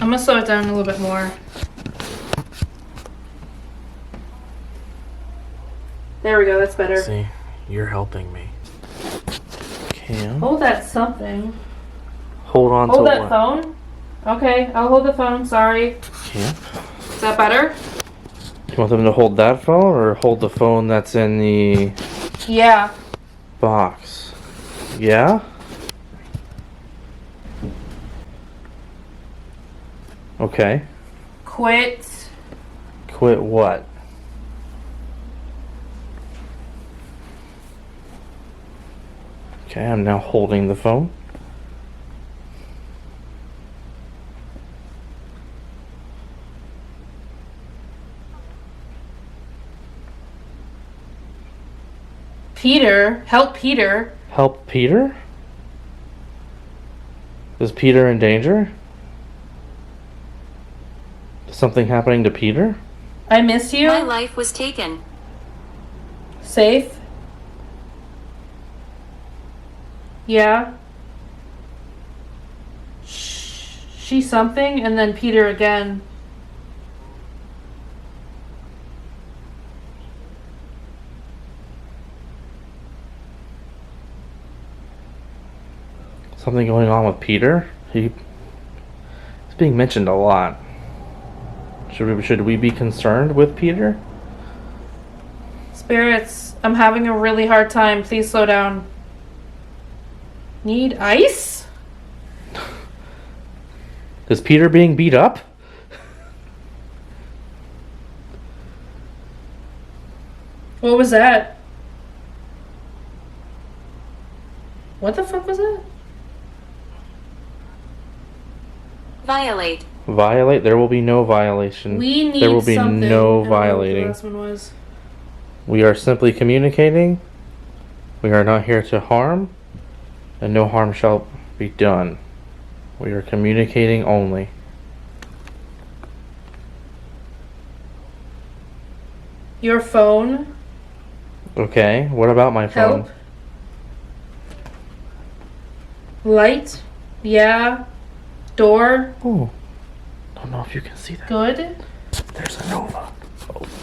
I'm gonna slow it down a little bit more. There we go, that's better. See, you're helping me. Cam, Hold that something. hold on Hold to that what? phone. Okay, I'll hold the phone, sorry. Cam, Is that better? you want them to hold that phone or hold the phone that's in the Yeah. box? Yeah? Okay. Quit. Quit what? Okay, I'm now holding the phone. Peter. Help Peter. Help Peter? Is Peter in danger? Is something happening to Peter? I miss you. My life was taken. Safe. Yeah. She something, and then Peter again. Something going on with Peter? He's being mentioned a lot. Should we be concerned with Peter? Spirits, I'm having a really hard time. Please slow down. Need ice? Is Peter being beat up? What was that? What the fuck was that? Violate. Violate? There will be no violation. We need There will be something. no I don't know what violating. the last one was. We are simply communicating. We are not here to harm, and no harm shall be done. We are communicating only. Your phone. Okay, what about my phone? Help. Light. Yeah. Door. Oh, don't know if you can see that. Good. There's a Nova.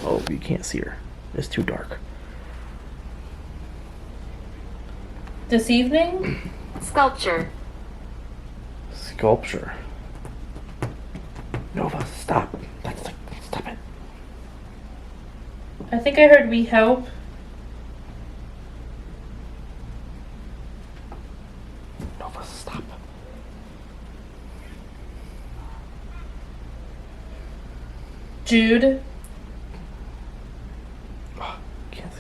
Oh, you can't see her. It's too dark. This evening. Sculpture. Sculpture. Nova, stop. Stop it. I think I heard we help. Nova, stop. Jude, Oh, can't see.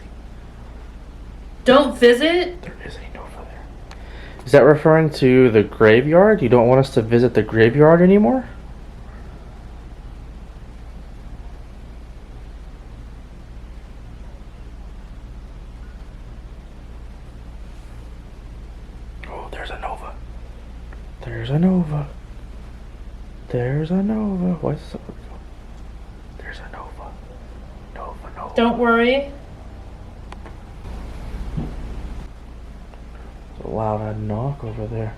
don't visit. There is a Nova there. Is that referring to the graveyard? You don't want us to visit the graveyard anymore? Oh, there's a Nova. There's a Nova. There's a Nova. Why is it? There's a Nova. Nova, Nova. Don't worry. There's a loud knock over there.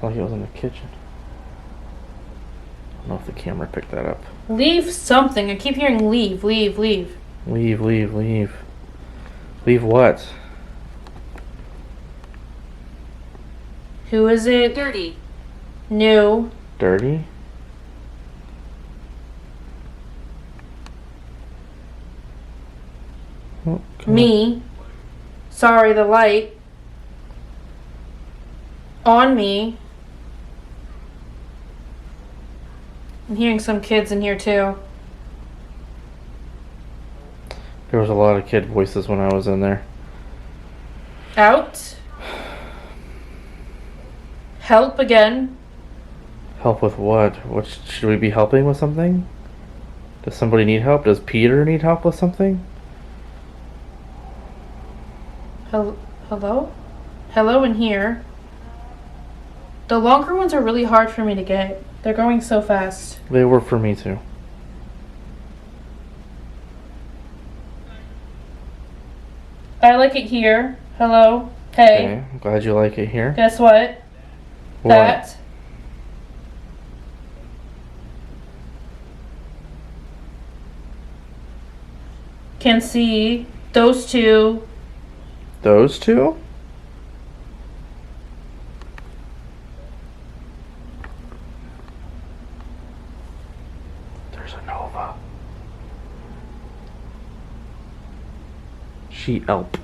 Like it was in the kitchen. I don't know if the camera picked that up. Leave something. I keep hearing leave, leave, leave. Leave, leave, leave. Leave what? Who is it? Dirty. New. Dirty? Oh, come on. Me. Sorry, the light. On me. I'm hearing some kids in here too. There was a lot of kid voices when I was in there. Out. Help again. Help with what? What should we be helping with something? Does somebody need help? Does Peter need help with something? Hello? Hello in here. The longer ones are really hard for me to get. They're going so fast. They were for me too. I like it here. Hello? Hey. Okay, I'm glad you like it here. Guess what? What? That. Can see those two. Those two? There's a Nova. She elp.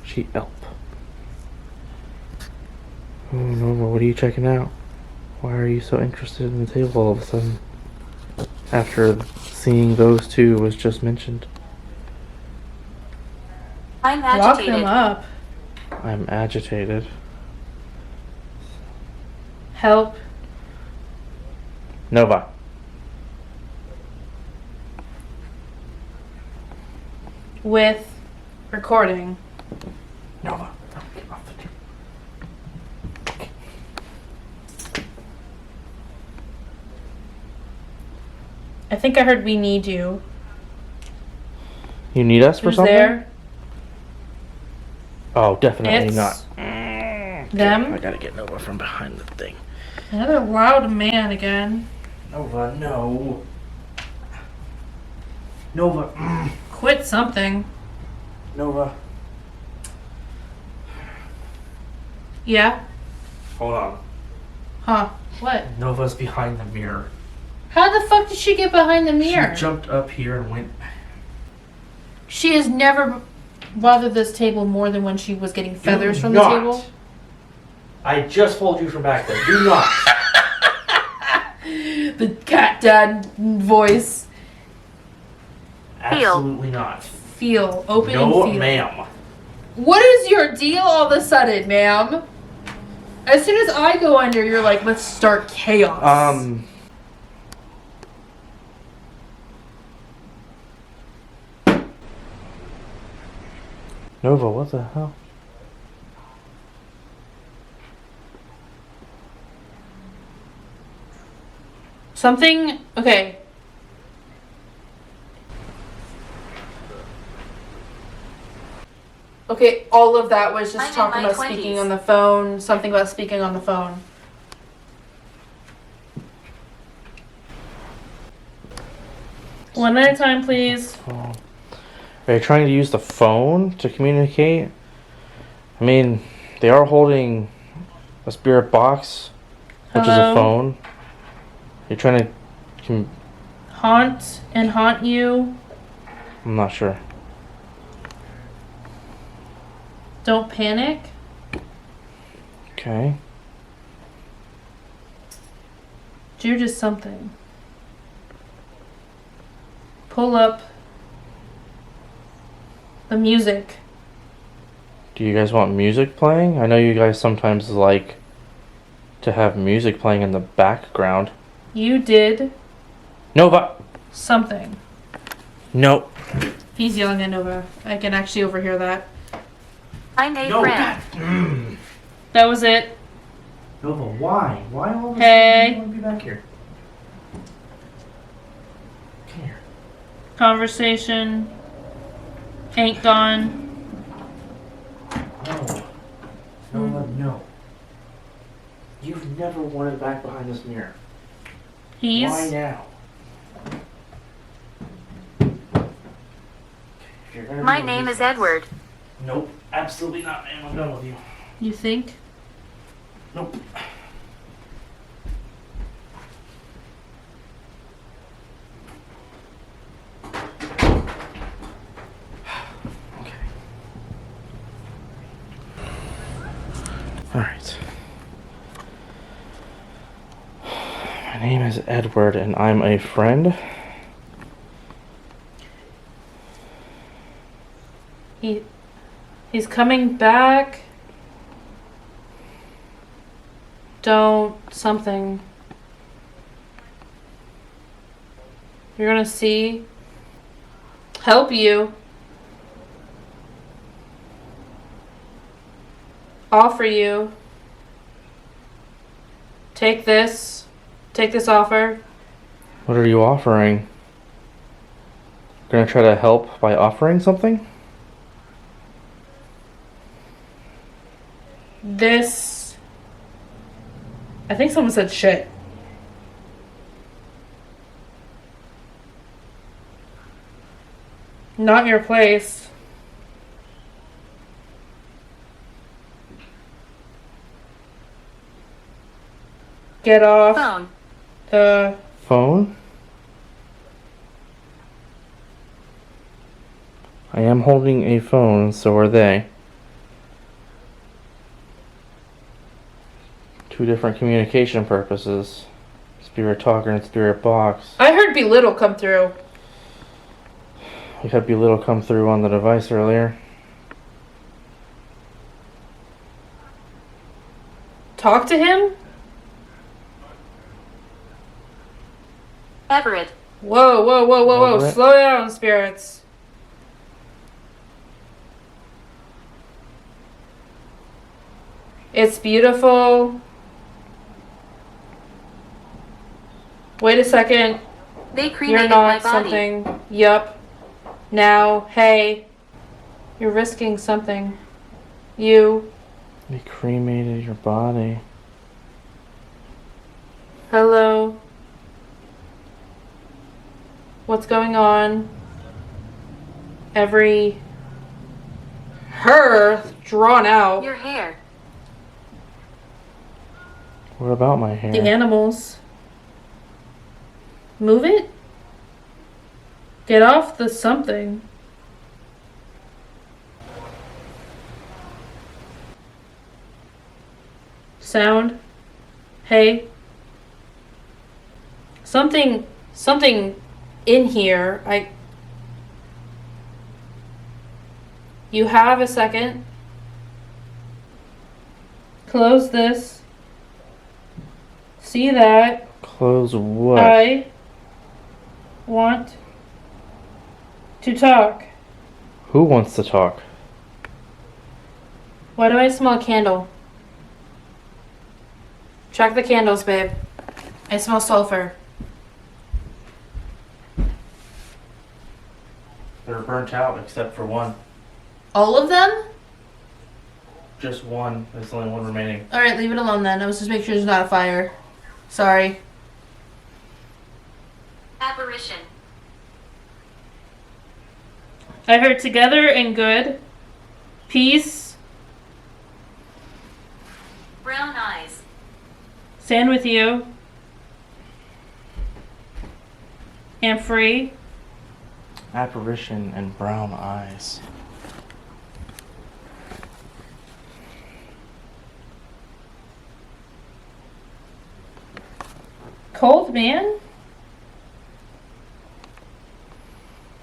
She elp. Oh, Nova, what are you checking out? Why are you so interested in the table all of a sudden? After seeing those two was just mentioned. I'm Lock agitated. them up. I'm agitated. Help. Nova. With recording. Nova. Oh, get off the I think I heard we need you. You need us for Who's something? there? Oh, definitely It's not. them. I gotta get Nova from behind the thing. Another loud man again. Nova, no. Nova. Quit something. Nova. Yeah? Hold on. Huh. What? Nova's behind the mirror. How the fuck did she get behind the mirror? She jumped up here and went. She has never bothered this table more than when she was getting feathers Do from not. the table. I just pulled you from back there. Do not. The cat dad voice. Absolutely not. Feel. Open No, and feel. ma'am. What is your deal all of a sudden, ma'am? As soon as I go under, you're like, let's start chaos. Nova, what the hell? Something. Okay. Okay, all of that was I'm just in talking my about speaking 20s. on the phone. Something about speaking on the phone. One at a time, please. Oh. Are you trying to use the phone to communicate? I mean, they are holding a spirit box, which is Hello? a phone. You're trying to. Haunt and haunt you. I'm not sure. Don't panic. Okay. Do just something. Pull up the music. Do you guys want music playing? I know you guys sometimes like to have music playing in the background. You did Nova! something. Nope. He's yelling at Nova. I can actually overhear that. I made No, friends. God. That was it. Nova, why? Why all of a Hey. sudden you want to be back here? Come here. Conversation ain't gone. No. Nova, no. You've never wanted back behind this mirror. Why He's now? If you're gonna My be name with is me- Edward. Nope, absolutely not, man. I'm done with you. You think? Nope. Okay. Alright. My name is Edward and I'm a friend. He's coming back. Don't something. You're gonna see. Help you. Offer you. Take this. Take this offer. What are you offering? Gonna try to help by offering something? This. I think someone said shit. Not your place. Get off Phone. the. Phone? I am holding a phone, so are they. Two different communication purposes. Spirit talker and spirit box. I heard belittle come through. We had belittle come through on the device earlier. Talk to him? Everett. Whoa, whoa, whoa, whoa, whoa. Everett? Slow down, spirits. It's beautiful. Wait a second. They You're cremated my not body. something. Yup. Now, hey. You're risking something. You. They cremated your body. Hello. What's going on? Every her drawn out. Your hair. What about my hair? The animals. Move it? Get off the something. Sound. Hey. Something in here. You have a second. Close this. See that? Close what? I want to talk. Who wants to talk? Why do I smell a candle? Check the candles, babe. I smell sulfur. They're burnt out except for one. All of them? Just one. There's only one remaining. Alright, leave it alone then. I was just making sure there's not a fire. Sorry. Apparition. I heard together and good. Peace. Brown eyes. Stand with you. And free. Apparition and brown eyes. cold, man.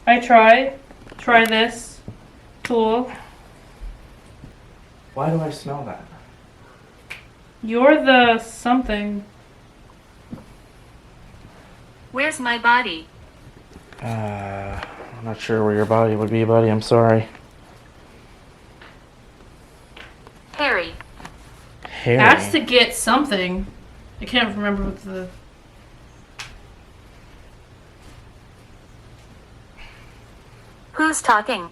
I try this tool. Why do I smell that? You're the something. Where's my body? I'm not sure where your body would be, buddy. I'm sorry. Harry. Harry. Has to get something. I can't remember what the... Who's talking?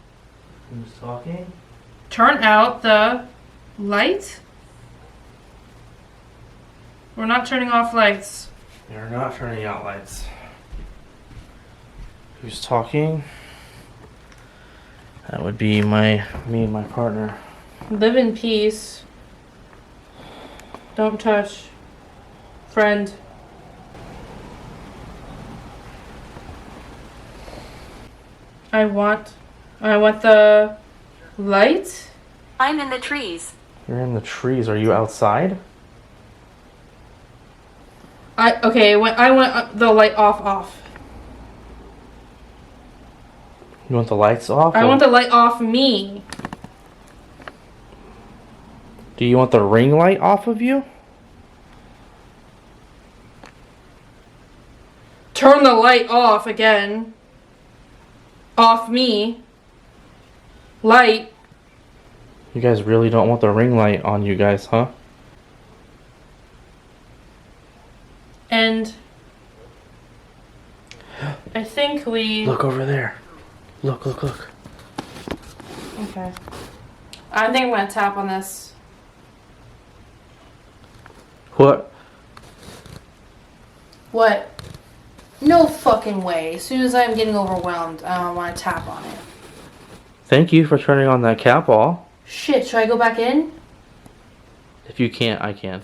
Who's talking? Turn out the light? We're not turning off lights. They're not turning out lights. Who's talking? That would be me and my partner. Live in peace. Don't touch. Friend. I want the light. I'm in the trees. You're in the trees. Are you outside? I want the light off. You want the lights off? I want the light off me. Do you want the ring light off of you? Turn the light off again. Off me. Light. You guys really don't want the ring light on you guys, huh? And I think we... Look over there. Look. Okay. I think I'm gonna tap on this. What? What? No fucking way. As soon as I'm getting overwhelmed, I want to tap on it. Thank you for turning on that cat ball. Shit, should I go back in? If you can't, I can.